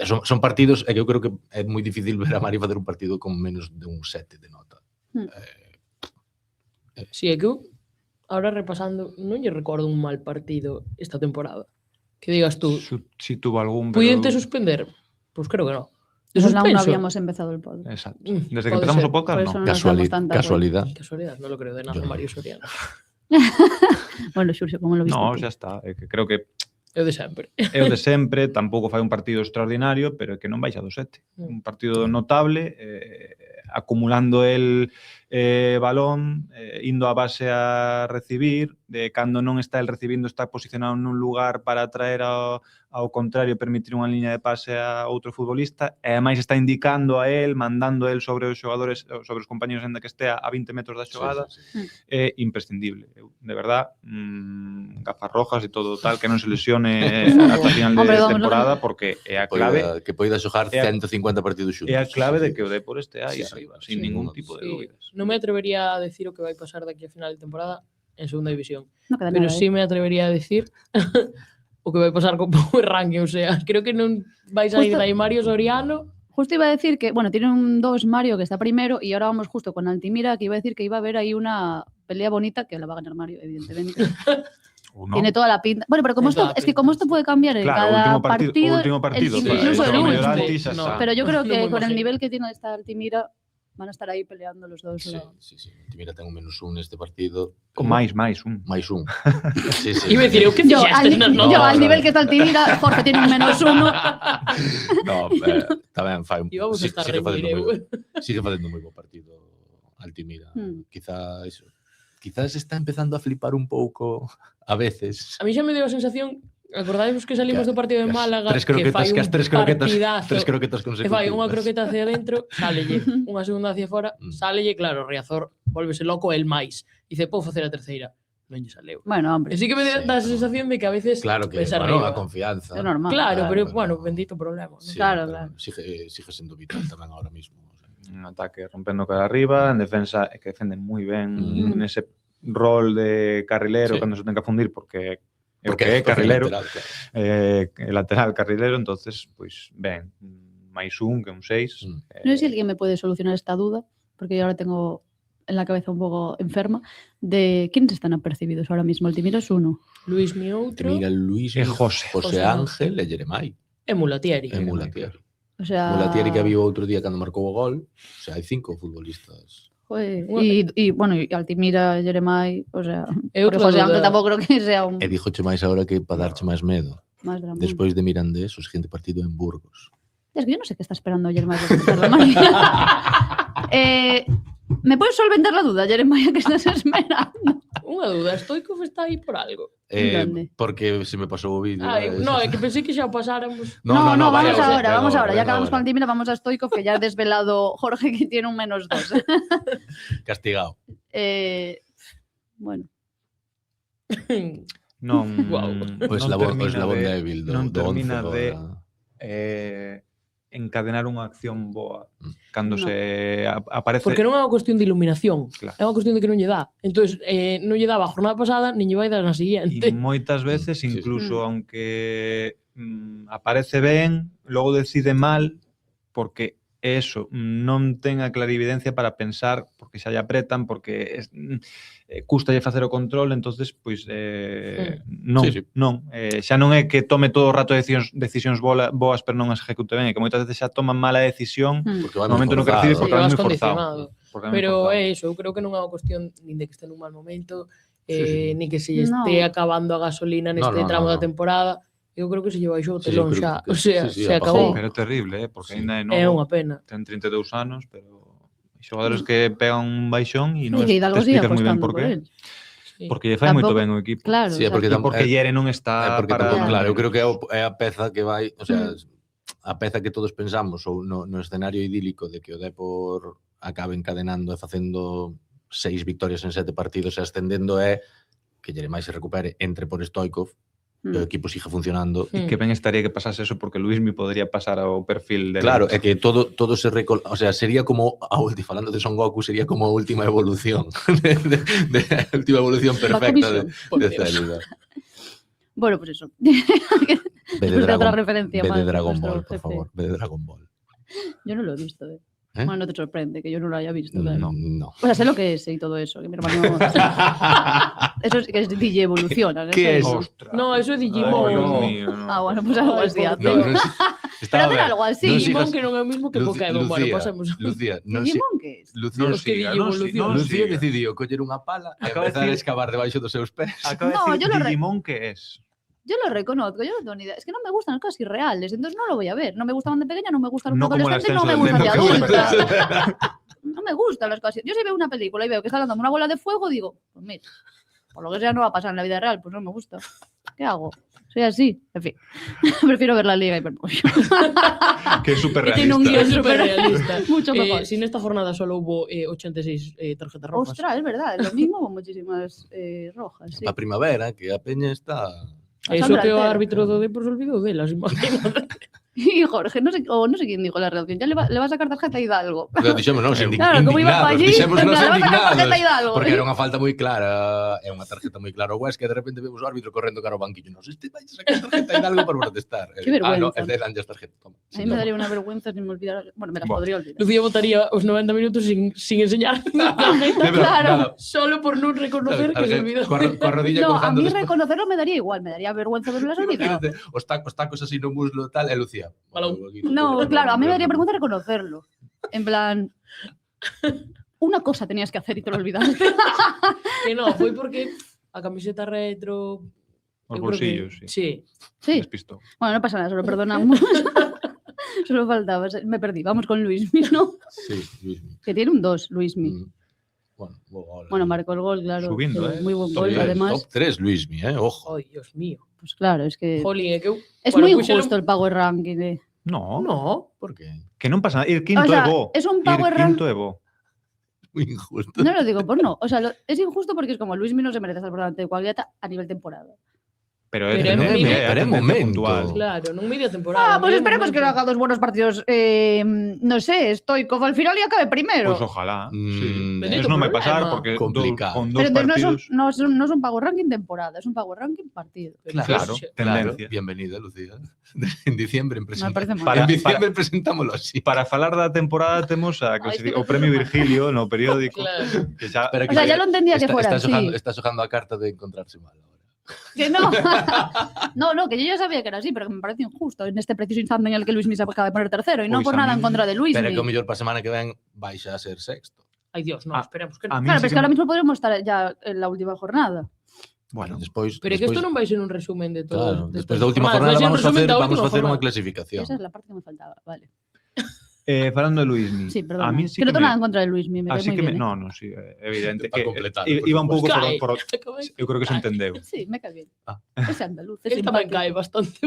Son partidos, e que eu creo que é moi difícil ver a Mario facer un partido con menos de un 7 de nota. Sí, é que eu, ahora repasando, non lle recordo un mal partido esta temporada. Que digas tú, si tuvo algún... ¿Pudiste suspender? Pues creo que no. Pues aún no habíamos empezado el podcast. Exacto. Desde que empezamos el podcast, no. Casualidad. No lo creo de nada, Mario Soriano. Bueno, Xurxo, como lo viste? No, xa está. É que creo que é o de sempre. É o de sempre, tampouco fai un partido extraordinario, pero é que non baixa do 7. Un partido notable, acumulando el balón, indo a base a recibir, de cando non está el recibindo, está posicionado nun lugar para atraer ao contrario, permitir unha liña de pase a outro futbolista, e ademais está indicando a él, mandando a él sobre os xogadores, sobre os compañeros ainda que estea a 20 metros da xogada, é imprescindible. De verdad, gafas rojas e todo tal, que non se lesione ata final de temporada, porque é a clave... Que poida xogar 150 partidos xuntos. É a clave de que o Depor este aí arriba, sin ningún tipo de dúbidas. Non me atrevería a decir o que vai pasar daqui a final de temporada en segunda división, pero sí me atrevería a decir... o que vai pasar con Power Ranking, o sea, creo que non vais a ir aí Mario Soriano. Justo iba a decir que, bueno, tiene un 2 Mario que está primero y ahora vamos justo con Altimira, que iba a decir que iba a haber ahí una pelea bonita, que la va a ganar Mario, evidentemente. No. Tiene toda la pinta. Bueno, pero como esto, es que como esto puede cambiar en cada partido, último partido, incluso el último. No. Pero yo creo que con el nivel que tiene esta Altimira van a estar aí peleando los dos. Sí. Altimira ten un -1 neste partido. Con máis un. Máis un. Sí. Iba a decir, eu que fixeste? Yo, al nivel que está Altimira, Jorge tiene un -1. No, tamén fai un... Sigue facendo moi bo partido Altimira. Quizás está empezando a flipar un pouco a veces. A mí xa me deu a sensación... Acordáis que salimos do partido de Málaga, que fai un partidazo, tres croquetas consecutivas. E fai unha croqueta hacia dentro, sálelle, unha segunda hacia fora, sálelle, claro, Riazor volvese loco el máis. Dice, pou facer a terceira. Non lle saleu. Bueno, hombre. E sí que me dá a sensación de que a veces claro que, bueno, a confianza. É normal. Claro, pero, bueno, bendito problema. Sí, claro. Sigue sendo vital tamén ahora mismo. Un ataque rompendo cara arriba, en defensa, que defende moi ben nese rol de carrilero, cando se ten que fundir, porque é carrilero, lateral carrilero, entonces, pois, ben, máis un que un 6. Non sei se alguén me pode solucionar esta duda, porque yo ahora tengo en la cabeza un pouco enferma de quiénes están apercibidos ahora mismo. Altimira es uno. Luismi outro. Mira, Luismi, José Ángel e Jeremai. E Mulatieri. O sea... Mulatieri que viu outro día cando marcou o gol. O sea, hai 5 futbolistas. Y bueno, y Altimira, Jeremai, o sea, porque José Ángel tampouco creo que sea un... E dixoche máis agora que para darche máis medo. Más drama. Despois de Mirandés, o seguinte partido en Burgos. Es que yo no sé qué está esperando Jeremai para empezar la María. ¿Me puedes solventar la duda, Jeremai, que estás esperando? Unha duda, Stoikov está aí por algo. Porque se me pasou o vídeo. No, é que pensei que xa pasáramos. No, vamos ahora. Ya acabamos con Altimira, vamos a Stoikov, que ya ha desvelado Jorge que tiene un -2. Castigado. Bueno. Non, O eslabón débil do non termina 11 de agora. encadenar unha acción boa cando se aparece... Porque non é unha cuestión de iluminación, Claro. é unha cuestión de que non lle dá. Entón, non lle daba a jornada pasada, nin lle vai dar na E siguiente. moitas veces, Sí. incluso aunque aparece ben, logo decide mal, porque eso, non ten a clarividencia para pensar, porque xa lle apretan, porque custalle facer o control, entonces pois non, Sí. xa non é que tome todo o rato decisións boas, pero non as ejecute ben, é que moitas veces xa toma mala decisión Porque vai no momento no que recibe porque Sí, vai vas moi forzado. condicionado. Porque vai moi Pero forzado. é iso, eu creo que non é unha cuestión nin de que este nun mal momento, Sí. nin que se lle No. este acabando a gasolina neste tramo da temporada. Eu creo que se lle baixou o telón xa. O sea, se acabou. Pero é terrible, porque ainda é É novo. unha pena. Ten 32 anos, pero hai xogadores que pegan un baixón e non Y te Hidalgo sigue explicas moi ben apostando por por qué. él. Sí. Porque lle fai moito Tampouco- ben o equipo. Claro, Sí, o sea, porque E porque Yere non está porque para... claro, eu creo que é a peza que vai, o sea, a peza que todos pensamos ou no escenario idílico de que o Depor acabe encadenando e facendo 6 victorias en 7 partidos e ascendendo é que Jeremai se recupere, entre por Stoikov e o equipo siga funcionando. E que ben estaría que pasase eso porque Luismi podría pasar ao perfil de... Claro, é que todo se o sea, sería como falando de Son Goku, sería como a última evolución de a última evolución perfecta de Célula. Bueno, pues eso. Ve de otra referencia Ve más de de Dragon nuestro Ball, por jefe. favor. Ve de Dragon Ball. Yo no lo he visto. Bueno, no te sorprende que yo no lo haya visto. No. O sea, sé lo que es y todo eso. Que mi hermano... Eso sí que es DJ evoluciona. ¿no? ¿Qué es? Ostras. No, eso é Digimon. Ay, Dios mío, no. Ah, bueno, pues algo así. No, hace. Estaba Pero hacer algo así. Non Digimon sigas- que non é o mismo que Pokémon. Bueno, pasemos. Lucía, ¿Digimon qué es? Non Los que siga, Digimon non siga, evolucionan. non Lucía siga. decidiu coller unha pala e Acaba de empezar a decir- excavar debaixo dos seus pés. Acaba de No, decir yo lo Digimon que es. Yo lo reconozco, yo no tengo ni idea. Es que no me gustan las cosas irreales, entonces no lo voy a ver. No me gustaban de pequeña, no me gustaron de No como el adolescente, no me ascenso gustan de del Depor. adulta. No me gustan las cosas. Yo si veo una película y veo que está lanzando una bola de fuego, digo, pues mira, por lo que sea no va a pasar en la vida real, pues no me gusta. ¿Qué hago? Soy así. En fin, prefiero ver la Liga Hypermotion. Que es súper Que tiene un realista. guión Super realista. Mucho mejor. Si en esta jornada solo hubo 86 tarjetas rojas. Ostras, es verdad, el domingo hubo muchísimas rojas. Sí. A primavera, que a peña está... Eso Sandra que o Altero. árbitro do Depor se olvidou delas, imagínate. Y Jorge, no sé quién dijo en la redacción, ya le va a sacar tarjeta a Hidalgo. Pero dixemos, non, Claro, como iba para allí, dixemos en nos plan, le va a sacar tarjeta a indignados. Hidalgo. Porque era unha falta moi clara, é unha tarjeta moi clara ao Huesca, e de repente vemos o árbitro correndo cara ao banquillo. Nos este vai sacar tarjeta a Hidalgo para protestar. Qué vergüenza. No, el de dan as tarjetas. Toma. A mí me daría una vergüenza si me olvidara. Bueno, me las Buah. podría olvidar. Lucía votaría os 90 minutos sin enseñar a tarjeta, Claro. solo por non reconocer que se olvidou. Coa rodilla No, a colgando mí despois. reconocerlo me daría igual, me daría vergüenza de verlas olvidado. Imagínate, os tacos así no muslo tal, e Lucía. Balón. No, claro, a mí me daría vergüenza reconocerlo. En plan, una cosa tenías que hacer y te lo olvidaste. Que non, foi porque a camiseta retro... Os eu creo que- bolsillos, sí. Sí. Sí, Despistó. bueno, no pasa nada, solo perdonamos. Solo faltaba, me perdí. Vamos con Luismi, ¿no? Sí, Luismi. Que tiene un 2, Luismi. Bueno, bo gol. Bueno, marcó el gol, claro. Subindo, Muy buen Top gol, tres, además. Top 3 Luismi, ojo. Ai, Dios mío. Pues claro, es que Jolín, é que eu... es bueno, muy puxelo- injusto el power ranking. No, No. Por qué? que non pasa nada. Ir quinto O sea, é bo. es un Ir power rank. quinto é bo. Muy injusto. No lo digo por no. O sea, es injusto porque es como Luismi no se merece estar por delante de Cuagliata a nivel temporada. Pero Pero é é momento. puntual. Claro, non media temporada. Pues esperemos que haga 2 buenos partidos. No sé, Stoikov al final y acabe primero. Pues ojalá. Bendito Eso non vai pasar problema. porque Complicado. con Pero dos entonces partidos... no son Power Ranking temporada, es un Power Ranking partido. Claro, tendencia. Bienvenida, Lucía. En diciembre Me parece presentamos. moi En ben. diciembre presentámoslo así. Para falar da temporada temos o premio Virgilio no periódico. Claro. Que xa, O sea, ya lo entendía que fuera así. Está jugando a carta de encontrarse mal ahora. Que no. No, que yo ya sabía que era así, pero que me parece injusto en este preciso instante en el que Luismi se acaba de poner tercero. Y no Pois por a nada mí- en contra de Luismi. Pero que o mellor para a semana que ven vais a ser sexto. Ay, Dios, no, esperemos que a non. mí Claro, sí pero es que que ahora me- mismo podremos estar ya en la última jornada. Bueno, Despois, Pero é que isto non vai ser un resumen de todo. claro, despois da última jornada vamos a facer unha clasificación. Esa es la parte que me faltaba, vale. falando de Luismi, Sí, perdón. a mí sí que no que tengo me... nada en contra de Luismi, me cae Así muy que bien. no, sí, evidente Para que completar, iba un pouco Cae. por eu creo que se entendeu. Sí, me cae bien. Ah. Es andaluz, es Él tamén simpático. cae bastante.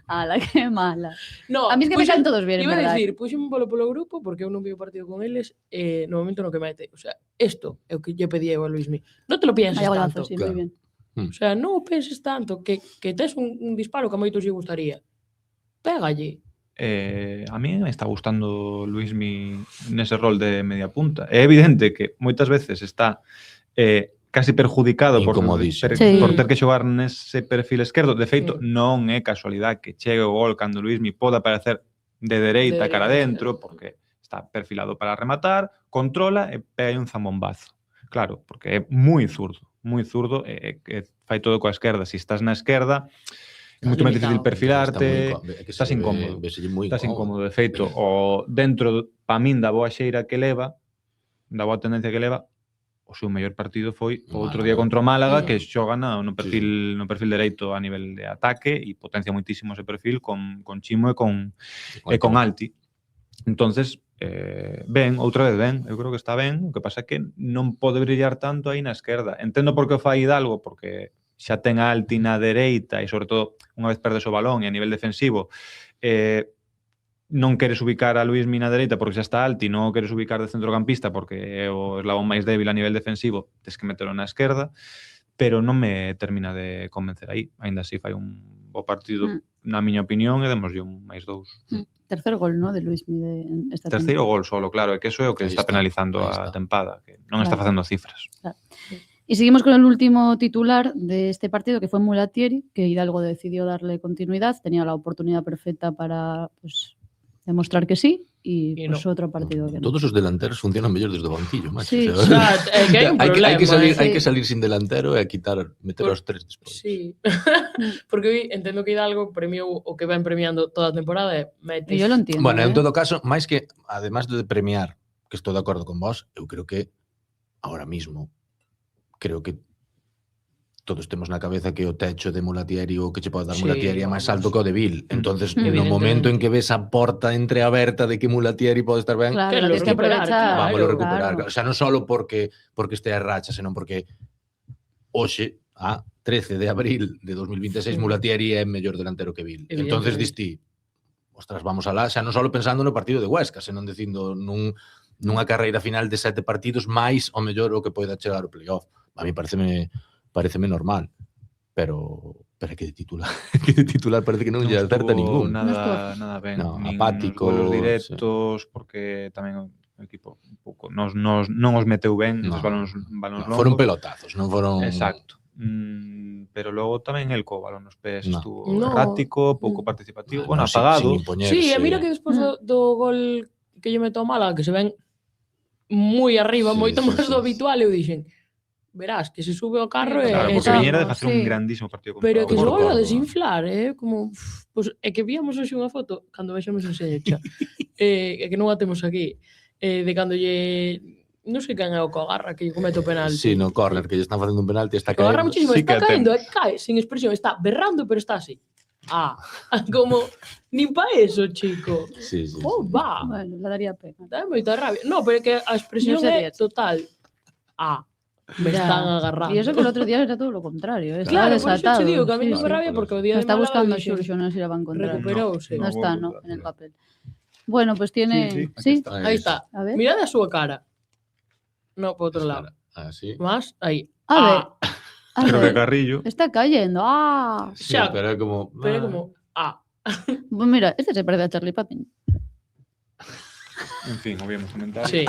Ala, qué mala. No, A mí es que me caen todos bien, en Iba a verdad. decir, puxen polo grupo porque eu non vi o partido con eles no momento no que mete. O sea, isto é o que lle pedía eu a Luismi. Non te lo pienses Vaya tanto. golazo, sí, claro. muy bien. O sea, non o penses tanto que tes un disparo que a moitos lle gustaría. Pégalle. A mí me está gustando Luismi nese rol de media punta. É evidente que moitas veces está casi perjudicado por Incomodísimo. Sí. ter que xogar nese perfil esquerdo. De feito, Sí. non é casualidade que chegue o gol cando Luismi poda aparecer de dereita cara dereita, adentro, porque está perfilado para rematar, controla e pega un zambombazo. Claro, porque é moi zurdo e que fai todo coa esquerda. Se estás na esquerda, é moito máis difícil perfilarte, estás incómodo. Estás incómodo. De feito, o dentro, pa min, da boa xeira que leva, da boa tendencia que leva, o seu mellor partido foi o outro día contra o Málaga, que xoga no perfil dereito a nivel de ataque e potencia moitísimo ese perfil con Chimo e con Alti. Entonces, ben, outra vez ben, eu creo que está ben, o que pasa é que non pode brillar tanto aí na esquerda. Entendo por que o fai Hidalgo, porque xa ten a Alti na dereita e, sobre todo, unha vez perdes o balón e a nivel defensivo, non queres ubicar a Luismi na dereita porque xa está Alti, non o queres ubicar de centrocampista porque é o eslabón máis débil a nivel defensivo, tens que metelo na esquerda, pero non me termina de convencer aí. Ainda así fai un bo partido, na miña opinión, e demoslle un +2. Tercer gol, ¿no? De Luismi esta Terceiro gol solo, claro, é que eso é o que Aí está está, penalizando aí a está. tempada, que non está Claro. facendo cifras. Claro. Y seguimos con el último titular de este partido, que fue Mulatieri, que Hidalgo decidió darle continuidad. Tenía la oportunidad perfecta para pues, demostrar que sí, y pues otro partido que no. Todos os delanteros funcionan mellor desde o banquillo, macho. Sí. O sea, É que hai un problema. hai que sí. salir sin delantero e meter os tres despois. Sí. Porque entendo que Hidalgo premiou o que ven premiando toda a temporada e metes. Y yo lo entiendo. Bueno, en ¿eh? todo caso, máis que, además de premiar, que estou de acordo con vos, eu creo que ahora mismo, creo que todos temos na cabeza que o techo de Mulatieri ou que che pode dar Sí, Mulatieri é máis alto que o de Vil. Entonces, no Evidentemente. momento en que ves a porta entreaberta de que Mulatieri pode estar ben, Claro, Que lo lo tienes que recuperar, aprovechar. claro. vámoslo recuperar. Claro. O sea, non só porque este a racha, senón porque hoxe, a 13 de abril de 2026, Sí. Mulatieri é mellor delantero que Vil. Evidentemente. Entonces diste, ostras, vamos alá, xa non só pensando no partido de Huesca, senón dicindo nunha carreira final de 7 partidos máis o mellor o que poida chegar ao playoff. A mí pareceme normal, pero é que de titular parece que non lle acerta ningún. Nada ben. No, nin apático, nos golos directos, porque tamén o equipo un pouco non os meteu ben esos balóns longos. Foron pelotazos, non foron... Exacto. Pero logo tamén el co balón nos pés No. estuvo No. errático, pouco participativo, No, apagado. sin impoñerse. Sí, e mira que despois do gol que lle meto a Málaga, que se ven moi arriba, Sí, moito sí, máis sí, do sí. habitual, eu dixen, verás, que se sube ao carro Claro, e porque tal. viñera de facer un sí. grandísimo partido contra Pero o que se Por volve a Córdoba. desinflar, como... Pues, é que víamos hoxe unha foto, cando vexamos enseño, xa, é que non a temos aquí, de cando lle... Non sei quen é o Cogarra que lle comete o penalti. Sí, no córner, que lle están facendo un penalti, está Cogarra caendo. muchísimo, sí está que caendo, cae, sin expresión, está berrando, pero está así. Como, nin pa eso, chico. Sí, sí, sí. Oh, va. Bueno, le daría pena. Dá moita rabia. No, pero é que a expresión Non é sería. total. Me Ya. están agarrando. Y eso que el otro día era todo lo contrario. Claro, Estaba por eso te desatado. digo que a mí sí, me sí. da rabia porque o día Me de está Málaga buscando a dixen, Xurxo, no sé si la va a encontrar. recuperouse. No está, ¿no? no. En el papel. Bueno, pues tiene... Sí, aquí Sí, está. Aí está. a ver. Mirade a súa cara. No, por outro lado. Así. Más, aí. A ver. Creo que Carrillo. Está cayendo. Sí, pero é como... Pues mira, este se parece a Charlie Patton. En fin, obviamente comentar. Sí.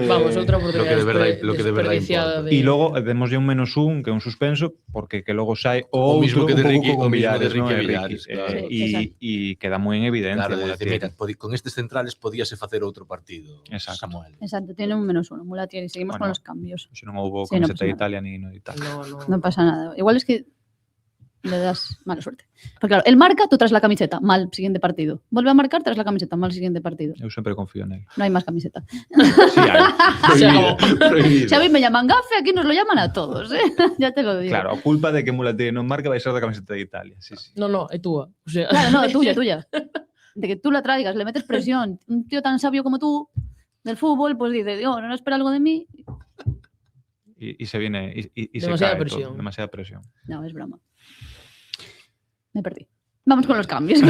Vamos, outra oportunidade lo que de verdad importa. E logo demos un -1, que é un suspenso, porque que logo sai o mismo que de Ricky, con o mismo de Villares, Ricky ¿no? Villares, claro. E queda moi en evidencia. Claro, de decir, mira, con estes centrales podíase facer outro partido, Exacto. Samuel. Exacto, tiene un -1, Mulatieri. Seguimos con los cambios. Se non houbo Sí, no camiseta pasa de nada. Italia ni no de Italia. No pasa nada. Igual es que le das mala suerte. Porque claro, él marca, tú traes la camiseta, mal, siguiente partido. Vuelve a marcar, traes la camiseta, mal, siguiente partido. Eu sempre confío en él. No hay más camiseta. Sí, hay. Prohibido. Si a mí me llaman gafe, aquí nos lo llaman a todos, ¿eh? Ya te lo digo. Claro, a culpa de que Mulatieri non marca vai ser da camiseta de Italia. Sí, sí. No, é túa. O sea, Claro, no, tuya. De que tú la traigas, le metes presión. Un tío tan sabio como tú, del fútbol, pues dice, no espera algo de mí. Y se viene y se Demasiada cae presión. todo, demasiada presión. No, es broma. Me perdí. Vamos con los cambios.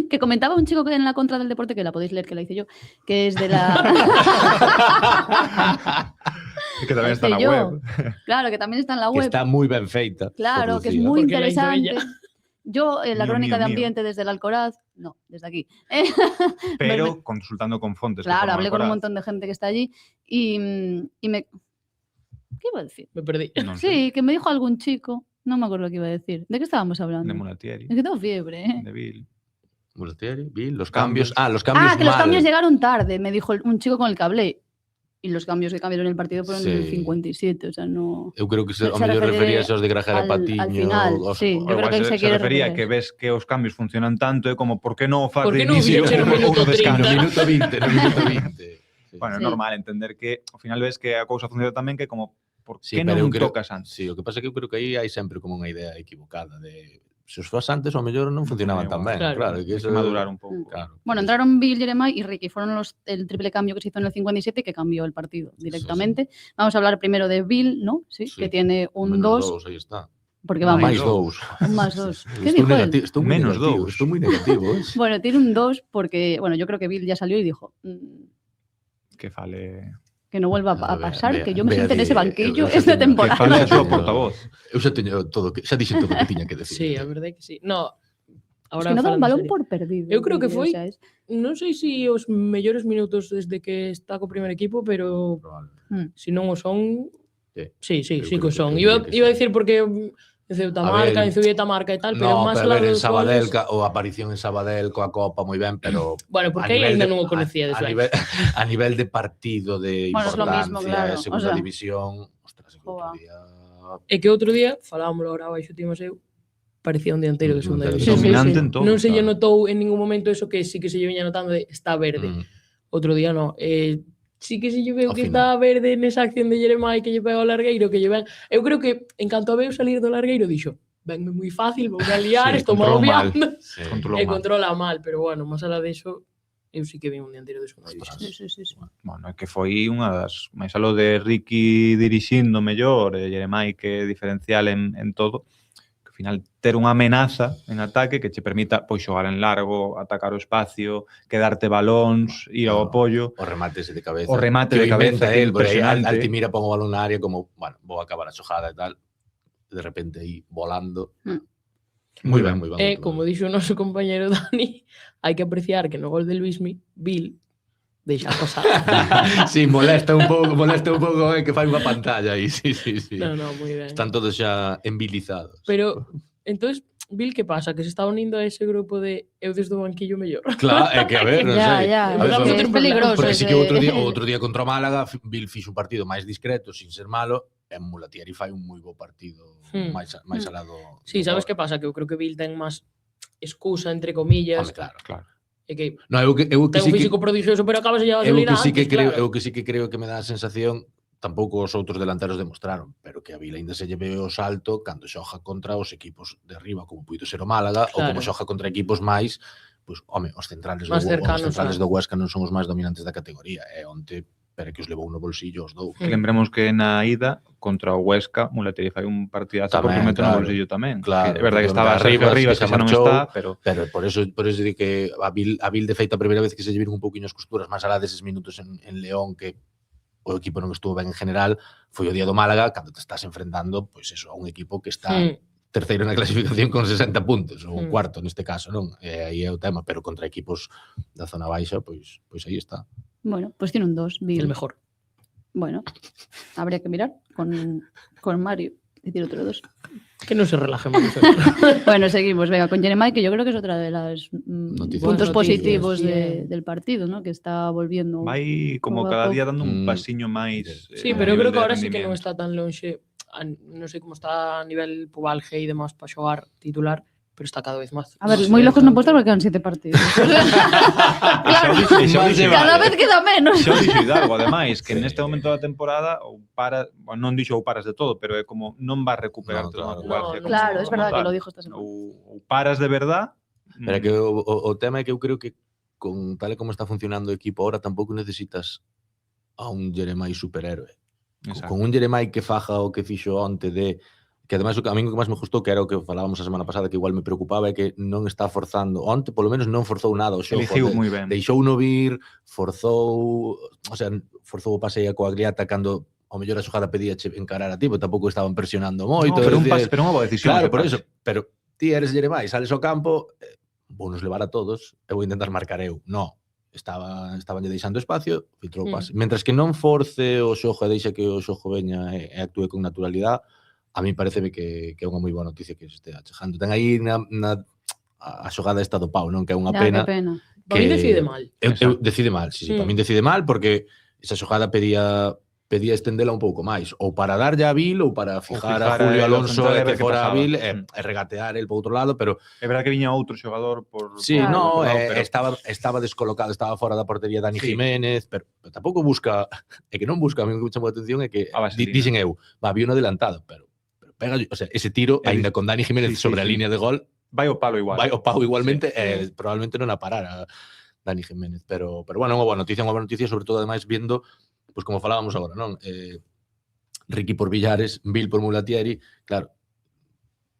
Que comentaba un chico que en la contra del deporte, que la podéis leer, que la hice yo, que es de la... Que tamén está na yo. web. Claro, que también está en la Que web. está moi ben feita. Claro, que es producida. muy Porque la hizo interesante. ella. Yo, la Mío, crónica mío, de mío. ambiente desde el Alcoraz, no, desde aquí. Pero consultando con fontes. que Claro, forman hablé con un Alcoraz. montón de gente que está allí y me... ¿Qué iba a decir? me perdí. Non sei, Sí, que me dijo algún chico, no me acuerdo lo que iba a decir. ¿De qué estábamos hablando? de Mulatieri, Es que tengo fiebre, ¿eh? de Bill. Mulatieri, Bill, los Cambios. cambios. Los cambios Que los mal. cambios llegaron tarde, me dijo un chico con el que hablé. Y los cambios que cambiaron el partido fueron en el Sí. 57, o sea, no... Eu creo que Se ao mellor refería referíase aos de Grajera al Patiño. final, sí. Yo creo que se se quiere refería referir. que ves que os cambios funcionan tanto, é como, por que non o faz Por de que non inicio fixeche no minuto o descanso? 30? No minuto 20, no minuto 20. Sí. Bueno, é Sí. normal entender que ao final ves que a cousa funciona tamén que como por Sí, que pero eu non creo- tocas antes? Sí, o que pasa é que eu creo que aí hai sempre como unha idea equivocada de se os fas antes ao mellor non funcionaban tan ben. Claro. Claro, que Hay eso que madurar un pouco. Claro. Bueno, entraron Bill, Jeremiah y Ricky. Fueron el triple cambio que se hizo en el 57 que cambió el partido directamente. Vamos a hablar primero de Bill, ¿no? Sí, Sí. que tiene un Menos 2. aí está. Porque vamos, Máis Dous. 2. un más 2. ¿Qué Estou dijo él? negativo, estou moi Menos negativo, dous. estou moi negativo, eh. Bueno, tiene un 2 porque, bueno, yo creo que Bill ya salió y dijo Que fale que no vuelva A a ver, pasar, vea, que yo me vea siente en de- ese banquillo eu xa esta teño- que temporada. fale a súa Claro. portavoz. Eu xa teño todo, xa dixen todo o que tiña que decir. Sí, a verdade que sí. No, Es ahora que no da un falando balón serio. por perdido. Eu creo que Bill, foi- o sea, Non sei se os mellores minutos desde que está co primer equipo, pero Probable. se non o son... Sí. Sí, Eu sí creo que o son. que Iba sí. a decir porque en Ceuta A marca, ver, en Zubieta marca e tal, pero No, máis pero a alá ver, en dos Sabadell, goles... o aparición en Sabadell coa Copa moi ben, pero Bueno, porque aí ainda non o conocía a nivel de partido de Bueno, es lo importancia, mismo, claro, de segunda o sea. división, ostras, que Joa. outro día É que outro día, falámoslo ahora baixo timos eu, parecía un dianteiro de segunda Un división. Dominante en todo. Non se lle claro. notou en ningún momento eso que sí que se lle viña notando de está verde. Outro día no. Sí que se lle veu Ao que final. está verde nesa acción de Jeremiah que lle pega ao largueiro, que lle ven... Eu creo que en canto a veu salir do largueiro dixo, venme moi fácil, vou a liar, Sí, estou controlou mal. moviando. Sí. Controlou E mal. controla mal, pero bueno, máis alá deso, eu sí que vi un dianteiro de segunda división. sí. Bueno, é que foi unha das... Mais aló de Ricky dirixindo mellor, Jeremai que é diferencial en todo, que ao final ter unha amenaza en ataque que che permita pois xogar en largo, atacar o espacio, quedarte balóns, ir ao Claro. apoio. O remate ese de cabeza. O remate Que de o cabeza, inventa que él, por aí impresionante. Altimira pon o balón na área como, bueno, vou acabar a xogada e tal. De repente aí volando. Moi ben, moi ben. E, como dixo o noso compañero Dani, hai que apreciar que no gol de Luismi, Bill deixa pasar. Sí, molesta un pouco que fai unha pantalla aí, sí. No, moi ben. Están todos xa envilizados. Pero, entonces, Bill, que pasa? Que se está unindo a ese grupo de eu desde o banquillo mellor. Claro, é que a ver, non Ya, sei. ya, A ver, Empezamos a es ter peligroso. porque sí que ese- o outro día contra o Málaga, Bill fixo un partido máis discreto, sin ser malo, e Mulatieri fai un moi bo partido máis alá do... Sí, sabes que pasa? Que eu creo que Bill ten máis excusa, entre comillas, Home, claro. e que No, eu que ten un sí que físico prodigioso, pero acabas de llevar eu gasolina que sí que antes, creo, claro. eu que sí que creo que me dá a sensación tampouco os outros delanteros demostraron, pero que a Vila ainda se lle ve o salto cando xoja contra os equipos de arriba, como puido ser o Málaga, ou como Claro. xoja contra equipos máis, pois, home, os centrales Máis os cercanos centrales a- do Huesca non son os máis dominantes da categoría, e onte pero que os levou no bolsillo os dous. Que lembremos que na ida contra o Huesca, Mulatieri fai un partidazo Tamén, porque mete no claro. bolsillo tamén. Claro, Que é verdade que porque estaba Sergio Rivas, que xa non marchou, está, pero Pero por eso di que a Vil de feito a primeira vez que se lle viron un pouquiño as costuras, máis alá deses minutos en León que o equipo non estuvo ben en general, foi o día do Málaga, cando te estás enfrentando, pois eso, a un equipo que está terceiro na clasificación con 60 puntos, ou cuarto neste caso, non? E aí é o tema, pero contra equipos da zona baixa, pois aí está. Bueno, pues tiene un 2. El mejor. Bueno, habría que mirar con Mario. Decir otro 2. Que no se relaje mucho. Bueno, seguimos. Venga, con Jeremai, que yo creo que es otra de los puntos positivos del partido, ¿no? Que está volviendo. Va como cada día dando un pasiño máis. Sí, pero eu creo que ahora sí que non está tan longe. Non sei como está a nivel Pubalge e demás para xogar titular, pero está cada vez máis. A ver, moi lejos non puedo estar porque quedan 7 partidos. Claro, cada vez queda menos. Xo dixo Hidalgo, ademais, que neste momento da temporada ou para, non dixo ou paras de todo, pero é como non vas recuperar todo o Pubalge. Claro, es verdad que lo dijo esta semana. Ou paras de verdad. Pero que o tema é que eu creo que con tal e como está funcionando o equipo ahora tampouco necesitas a un Jeremai superhéroe. Con un Jeremai que faja o que fixo onte de que ademais a mí o que máis me gustou, que era o que falábamos a semana pasada, que igual me preocupaba, é que non está forzando, onte polo menos non forzou nada o xogo, deixou no vir, forzou o pase a Coagliata cando ao mellor a xogada pedía encarar a ti, pero tampouco estaban presionando moito. Pero unha boa decisión. Claro, por eso, pero ti eres Jeremai, sales ao campo, vou nos levar a todos, e vou intentar marcar eu. No, estaban deixando espacio, filtrou o pase. Mentres que non force o xogo e deixa que o xogo veña e actúe con naturalidade, a mí pareceme que é unha moi boa noticia que se estea chegando. Ten aí a xogada esta do Pau, non? Que é unha pena. Para mí decide mal. Decide mal, sí. Para mí decide mal porque esa xogada pedía estendela un pouco máis, ou para darlle a Vil ou para fijar a Julio Alonso e que fora a Vil e regatear el por outro lado, pero é verdad que viña outro xogador por... Sí, no, estaba descolocado, estaba fora da portería Dani Jiménez, pero tampouco busca, é que non busca, a mí me chamou a atención é que dixen eu, vi un adelantado, pero pega, o sea, ese tiro, ainda con Dani Jiménez sobre a línea de gol, vai ao palo igual. Vai ao pau igualmente, probablemente non a parar a Dani Jiménez, pero bueno, unha boa noticia, sobre todo ademais viendo, pues como falábamos agora, non? Ricky por Villares, Vil por Mulatieri, claro,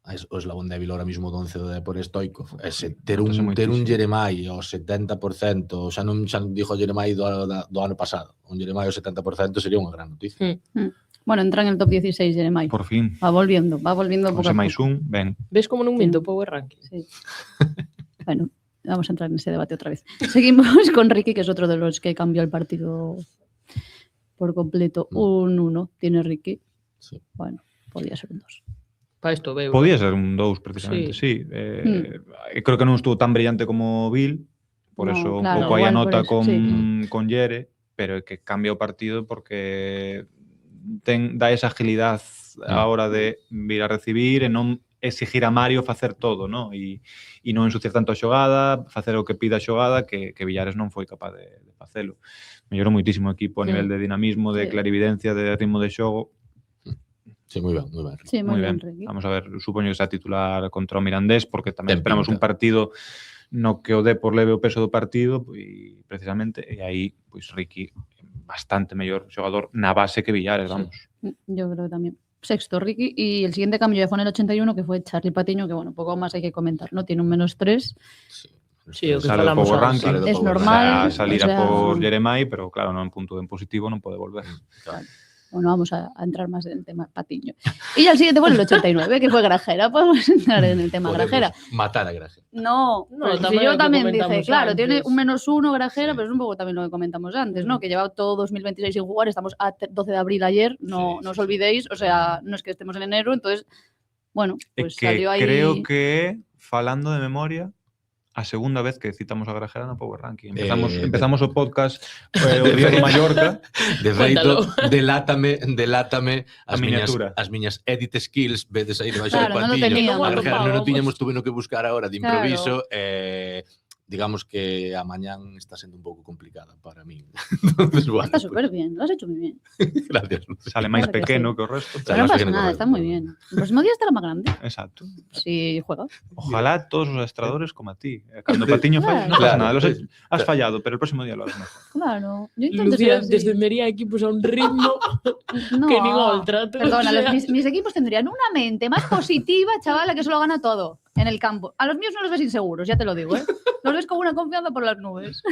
o eslabón débil ahora mismo do 11 de por Stoico, ter un Jeremai ao 70%, xa non dixo Jeremai do ano pasado, un Jeremai ao 70% sería unha gran noticia. Bueno, entra en el top 16 Jeremai. Por fin. Va volviendo poco a poco. máis un, ben. Ves como non minto o Power Ranking? Sí. Bueno, vamos a entrar en ese debate otra vez. Seguimos con Ricky, que es otro de los que cambió el partido por completo. Un 1 tiene Ricky. Sí. Bueno, podía ser un 2. Para esto veo. Podía ser un 2, precisamente, sí. Creo que non estuvo tan brillante como Vil, por eso un pouco aí a nota con Yere, pero é que cambia o partido porque dá esa agilidade a hora de vir a recibir e non exigir a Mario facer todo, ¿no? E non ensuciar tanto a xogada, facer o que pida a xogada, que Villares non foi capaz de facelo. Mellorou moitísimo o equipo a nivel de dinamismo, de clarividencia, de ritmo de xogo. Sí, moi ben, moi ben. Sí, moi ben, Ricky. Vamos a ver, supoño que sea titular contra o Mirandés, porque tamén esperamos un partido no que o Depor leve o peso do partido, e precisamente, e aí, pois Ricky bastante mellor xogador na base que Villares, vamos. Yo creo que también. Sexto, Ricky. Y el siguiente cambio ya fue en el 81, que fue Charly Patiño, que bueno, poco más hay que comentar, ¿no? Tiene un -3. Sí, o que sale o Power Ranking. Es normal. Salir a por Jeremai, pero claro, no en punto en positivo non pode volver. Claro. Bueno, vamos a entrar más en el tema Patiño. Y ya el siguiente, bueno, el 89, que fue Grajera. Podemos entrar en el tema Grajera. Matar a Grajera. No, pues si yo también dije, claro, tiene un -1 Grajera, pero es un poco también lo que comentamos antes, ¿no? Que lleva todo 2026 sin jugar, estamos a 12 de abril ayer, no os olvidéis, o sea, no es que estemos en enero, entonces, bueno, pues que salió ahí... Creo que, falando de memoria, a segunda vez que citamos a Grajera no Power Ranking. Empezamos o podcast o día de Mallorca. De feito, delátame as miñas edit skills, vedes aí debaixo do Patiño. A Grajera non o tiñamos, tuve no que buscar agora de improviso. Digamos que a mañán está sendo un pouco complicada para mí. Entonces, bueno, está súper bien, lo has hecho muy bien. Gracias. Sale máis pequeno que o resto. Pero no pasa nada, está muy bien. El próximo día estará más grande. Exacto. Si juega. Ojalá todos os adestradores como a ti. Cando Patiño falla, non pasa nada. Has fallado, pero el próximo día lo harás mejor. Claro. Lucía descendería equipos a un ritmo que nin outra. Perdona, mis equipos tendrían una mente más positiva, chavala, que solo gana todo en el campo. A los míos no los ves inseguros, ya te lo digo, ¿eh? Los ves con una confianza por las nubes.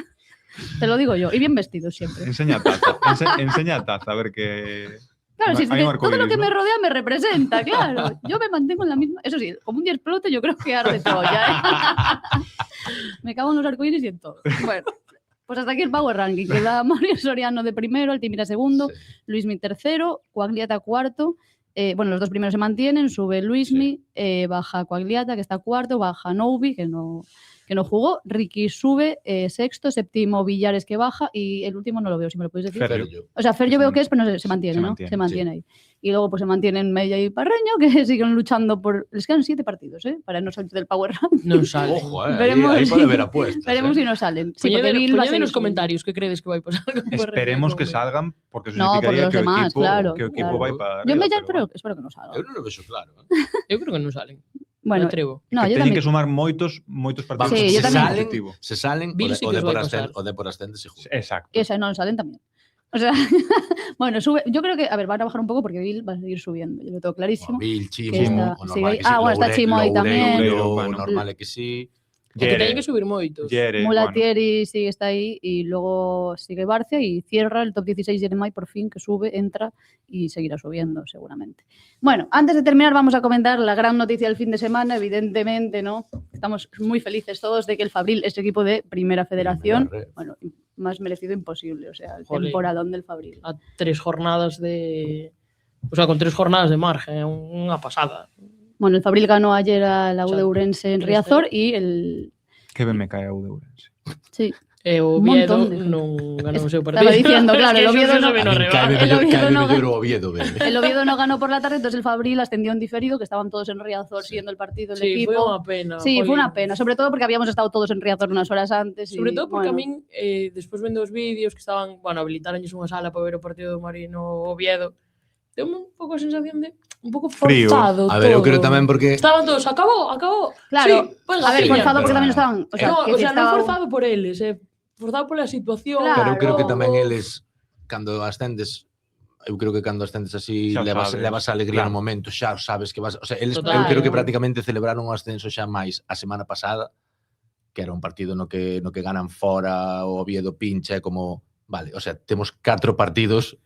Te lo digo yo. Y bien vestidos siempre. Enseña a taza, a ver qué... Claro, si todo lo que me rodea me representa, claro. Yo me mantengo en la misma... Eso sí, como un día explote, yo creo que arde Troya, Me cago en los arcoíris y en todo. Bueno, pues hasta aquí el Power Ranking. Queda Mario Soriano de primero, Altimira segundo, Luismi tercero, Quagliata cuarto. Bueno, los dos primeros se mantienen, sube Luismi, baja Quagliata, que está cuarto, baja Noubi, que no jugó, Ricky sube, sexto, séptimo Villares, que baja, y el último no lo veo, si me lo podéis decir. Ferrio. O sea, Ferrio veo que es, pero no sé, se mantiene, ¿no? Se mantiene ahí. Y luego pues se mantienen Mella y Parreño, que siguen luchando por... Les quedan 7 partidos, para no salir del Power Ranking. No salen. Ojo, ahí puede haber apuestas. Veremos si no salen. Sí, poñed en los comentarios que crees que vai pasar. Esperemos que salgan, porque eso no, significaría que demás, o equipo vai para... Yo Mella espero que no salgan. Eu non lo vexo claro. Eu creo que non salen. Bueno, no, que teñen que sumar moitos partidos. Sí, se salen o Depor ascende se juega. Exacto. Esa non salen tamén. O sea, bueno, sube. Yo creo que, a ver, van a bajar un poco porque Bill va a seguir subiendo. Yo lo tengo clarísimo. Bill, Chimo, o normal que sí. Bueno, está Chimo ahí tamén. O normal é que sí. Que teñen que subir moitos. Mulatieri sí está ahí y luego sigue Barcia y cierra el top 16 Jeremai por fin, que sube, entra y seguirá subiendo seguramente. Bueno, antes de terminar vamos a comentar la gran noticia del fin de semana, evidentemente, ¿no? Estamos muy felices todos de que el Fabril es equipo de Primera Federación. Bueno, más merecido imposible, o sea, el temporadón del Fabril. A 3 jornadas de... O sea, con 3 jornadas de margen, unha pasada. Bueno, el Fabril ganó ayer a la U de Ourense en Riazor y el... Que ben me cae a U de Ourense. Sí. O Oviedo non ganou o seu partido. Estaba diciendo, claro, el Oviedo no... El Oviedo no ganó por la tarde, entonces el Fabril ascendió en diferido, que estaban todos en Riazor siguiendo el partido, el equipo. Sí, fue unha pena. Sí, fue una pena, sobre todo porque habíamos estado todos en Riazor unas horas antes. Sobre todo porque a min, despois vendo os vídeos que estaban, bueno, habilitaronlles unha sala para ver o partido do Marino Oviedo, deu un pouco a sensación de un pouco forzado todo. A ver, eu creo tamén porque... Estaban todos, acabou. Claro, sí, pues, a ver, forzado porque tamén estaban... O sea, non forzado por eles, forzado pola situación. Claro. Pero eu creo que tamén eles, cando ascendes, así, levas a alegría no momento, xa sabes que vas... O sea, eles, eu creo que prácticamente celebraron o ascenso xa máis a semana pasada, que era un partido no que ganan fora, o Oviedo pincha, como... Vale, o sea, temos 4 partidos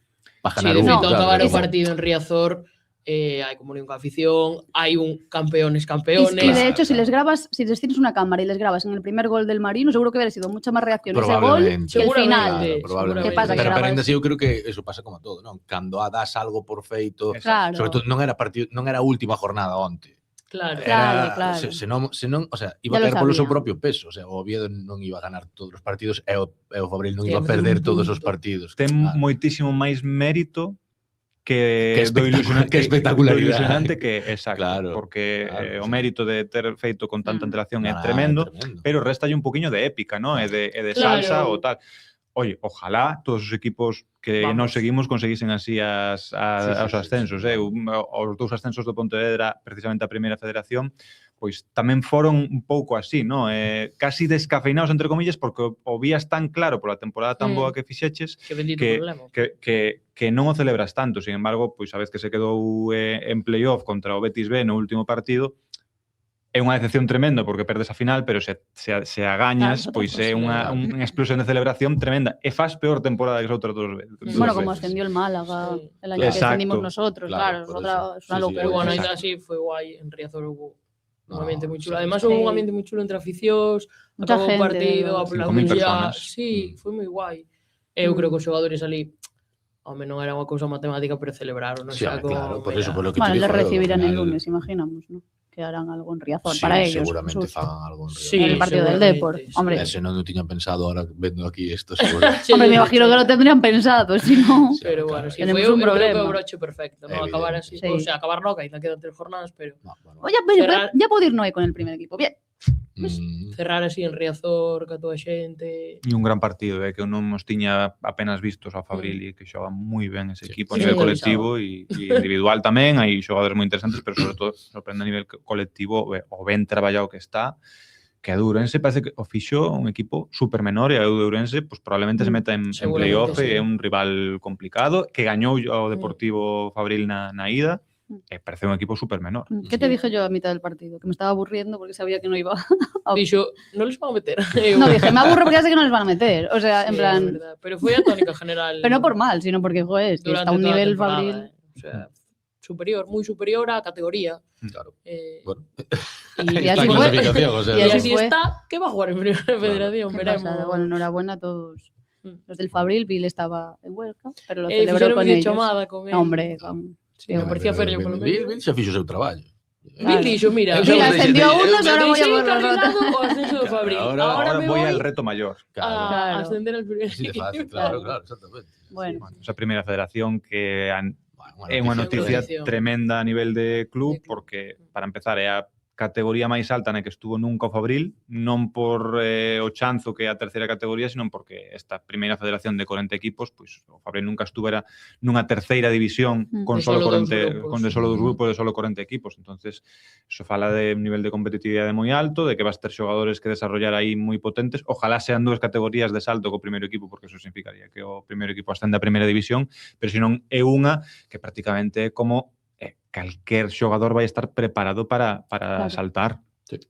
para ganar un. Sí, de feito, acabar o partido en Riazor, hai comunión coa afición, hai un campeones. Y de hecho, si les tienes una cámara y les grabas en el primer gol del Marino, seguro que hubiera sido mucha más reacción ese gol que el final. Probablemente. ¿Qué pasa? Pero ainda así, eu creo que eso pasa como todo, non? Cando das algo por feito, claro. Sobre todo non era a última jornada onte. Claro. Se non, o sea, iba a caer polo seu propio peso, o sea, o Oviedo non iba a ganar todos os partidos e o Fabril non iba a perder todos os partidos. Ten moitísimo máis mérito que espectacularidade que exacto, claro, porque o mérito de ter feito con tanta antelación é tremendo, pero réstalle un poquinho de épica, ¿no? E de salsa ou tal. Oye, ojalá todos os equipos que nos seguimos conseguisen así os ascensos. Os 2 ascensos do Pontevedra, precisamente a Primeira Federación, pois tamén foron un pouco así, ¿no? Casi descafeinados, entre comillas, porque o vías tan claro pola temporada tan boa que fixeches que non o celebras tanto. Sin embargo, pois a vez que se quedou en playoff contra o Betis B no último partido, é unha decepción tremenda porque perdes a final, pero se a gañas, pois é unha explosión de celebración tremenda. E faz peor temporada que outras dos veces. Bueno, como ascendió el Málaga el año que ascendimos nosotros, claro, es una locura. Pero bueno, ainda así foi guai, en Riazor hubo un ambiente moi chulo. Además, hubo un ambiente moi chulo entre aficións, acabou o partido, aplaudía. Sí, foi moi guai. Eu creo que os xogadores ali, home, non era unha cousa matemática, pero celebraron. Claro, por eso, por lo que te digo. Bueno, le recibirán el lunes, imaginamos, ¿no? Que harán algo en Riazor para ellos. Seguramente fagan algo en Riazor. Sí, el partido del Depor. Hombre, ese non tiñan pensado ahora vendo aquí esto. Hombre, me imagino que lo tendrían pensado, si no... Pero bueno, si foi un problema. O broche perfecto, ¿no? Acabar así. O sea, acabar no, que ainda quedan 3 jornadas, pero... Ya puedo ir Noé con el primer equipo, bien. Cerrar así en Riazor, que a toda xente... E un gran partido, que eu non os tiña apenas vistos ao Fabril e que xoga moi ben ese equipo a nivel colectivo e individual tamén, hai xogadores moi interesantes, pero sobre todo sorprende a nivel colectivo o ben traballado que está, que a Ourense parece que o fixo un equipo super menor e a Ourense pues, probablemente se meta en playoff e é un rival complicado, que gañou o Deportivo Fabril na ida, parece un equipo súper menor. ¿Qué te dije yo a mitad del partido? Que me estaba aburriendo porque sabía que no iba a... Dixo, non les van a meter. No, dije, me aburro porque ya sé que no les van a meter. O sea, en plan... Pero foi a tónica general. Pero no por mal, sino porque, joder, es que está a un nivel Fabril... O sea, superior, moi superior á categoría. Claro. Bueno. Y así fue. Y así está, que va a jugar en Primera Federación, veremos. Bueno, enhorabuena a todos. Los del Fabril, Bill estaba en Huelca, pero lo celebró celebró con ellos. Chamada con él. Hombre, sí, me parecía Ferrio por lo menos. Bill xa fixo o seu traballo. Bill dixo, mira, ascendió a unos, ahora voy a por los otros. O ascenso do Fabril. Ahora voy al reto mayor. A ascender al primer equipo. Claro, exactamente. Bueno. Esa Primera Federación que é unha noticia tremenda a nivel de club, porque, para empezar, é a categoría máis alta na que estuvo nunca o Fabril, non por o chanzo que é a terceira categoría, sino porque esta primeira federación de 40 equipos, pois o Fabril nunca estuvera nunha terceira división con solo 40, con de solo dos grupos de solo 40 equipos. Entonces, eso fala de un nivel de competitividade moi alto, de que vas ter xogadores que desarrollar aí moi potentes. Ojalá sean dúas categorías de salto co primeiro equipo, porque eso significaría que o primeiro equipo ascende a primeira división, pero senón é unha que prácticamente é como calquer xogador vai estar preparado para saltar.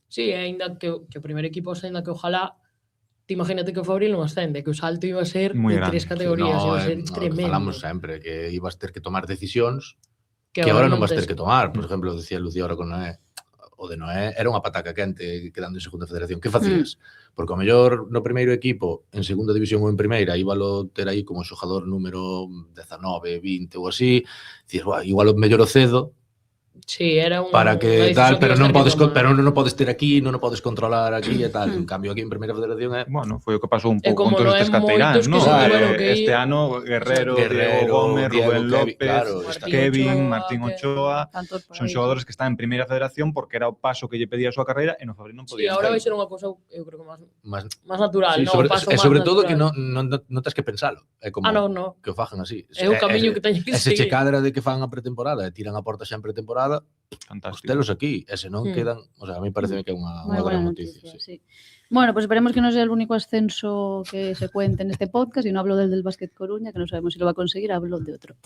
Sí, ainda que o primer equipo ascenda, que ojalá, te imagínate que o Fabril non ascende, que o salto iba a ser de 3 categorías, iba a ser tremendo. Falamos sempre que ibas ter que tomar decisións que agora non vas ter que tomar. Por exemplo, decía Lucía ahora con Noé, o de Noé era unha pataca quente quedando en segunda federación. Que facías? Porque ao mellor no primeiro equipo, en segunda división ou en primeira, íbalo ter aí como xogador número 19, 20 ou así, dicir, igual o mellor o cedo, sí, era para que tal, pero non podes ter aquí, non o podes controlar aquí e tal. En cambio, aquí en Primeira Federación é... Bueno, foi o que pasou un pouco con todos estes cateiráns, non? Este ano, Guerrero, Diego Gómez, Rubén López, Kevin, Martín Ochoa, son xogadores que están en Primeira Federación porque era o paso que lle pedía a súa carreira e no Fabril non podía. Sí, agora vai ser unha cousa, eu creo que máis natural, non? E sobre todo que non tens que pensalo. É como que o fajan así. É o camiño que teñen que seguir. E se che cadra de que fan a pretemporada e tiran a porta xa en pretemporada, fantástico. Telos aquí, e se non quedan, o sea, a mí parece que é unha gran noticia. Sí. Bueno, pues esperemos que no sea el único ascenso que se cuente en este podcast, y no hablo del Básquet Coruña, que no sabemos si lo va a conseguir, hablo de otro.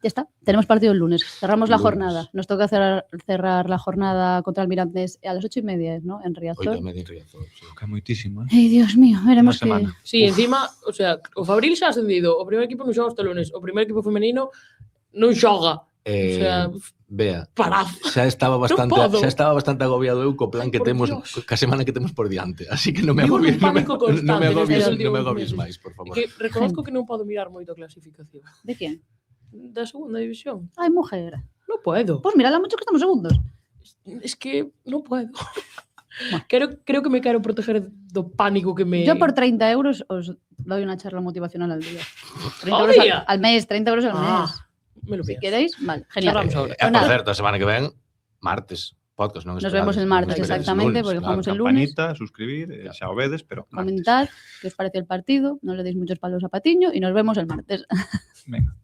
Ya está, tenemos partido el lunes, cerramos la jornada, nos toca cerrar la jornada contra el Mirandés a las 8:30, ¿no? En Riazor. 8:30 en Riazor, sí. Que moitísimo, Ay, Dios mío, veremos que... Sí, encima, o sea, o Fabril xa ha ascendido, o primer equipo non xoga hasta o lunes, o primer equipo femenino non xoga. O sea, Bea, parad. Xa estaba bastante agobiado eu co plan que temos, ca semana que temos por diante, así que non me agobies máis, por favor. Que reconozco que non podo mirar moito a clasificación. ¿De quién? Da segunda división. Ay, mujer. Non puedo. Pues mírala mucho que estamos segundos. Es que non puedo. Creo que me quero proteger do pánico que me... Yo por 30 euros os doy una charla motivacional al día. 30 ¿Al euros día? al mes, 30 euros al mes. Si queréis, vale, genial. Por certo, a semana que ven, martes, podcast, non? Nos vemos el martes, exactamente, porque jugamos el lunes. Campanita, suscribir, xa obedes, pero comentad qué os pareció el partido, no le deis muchos palos a Patiño y nos vemos el martes. Venga.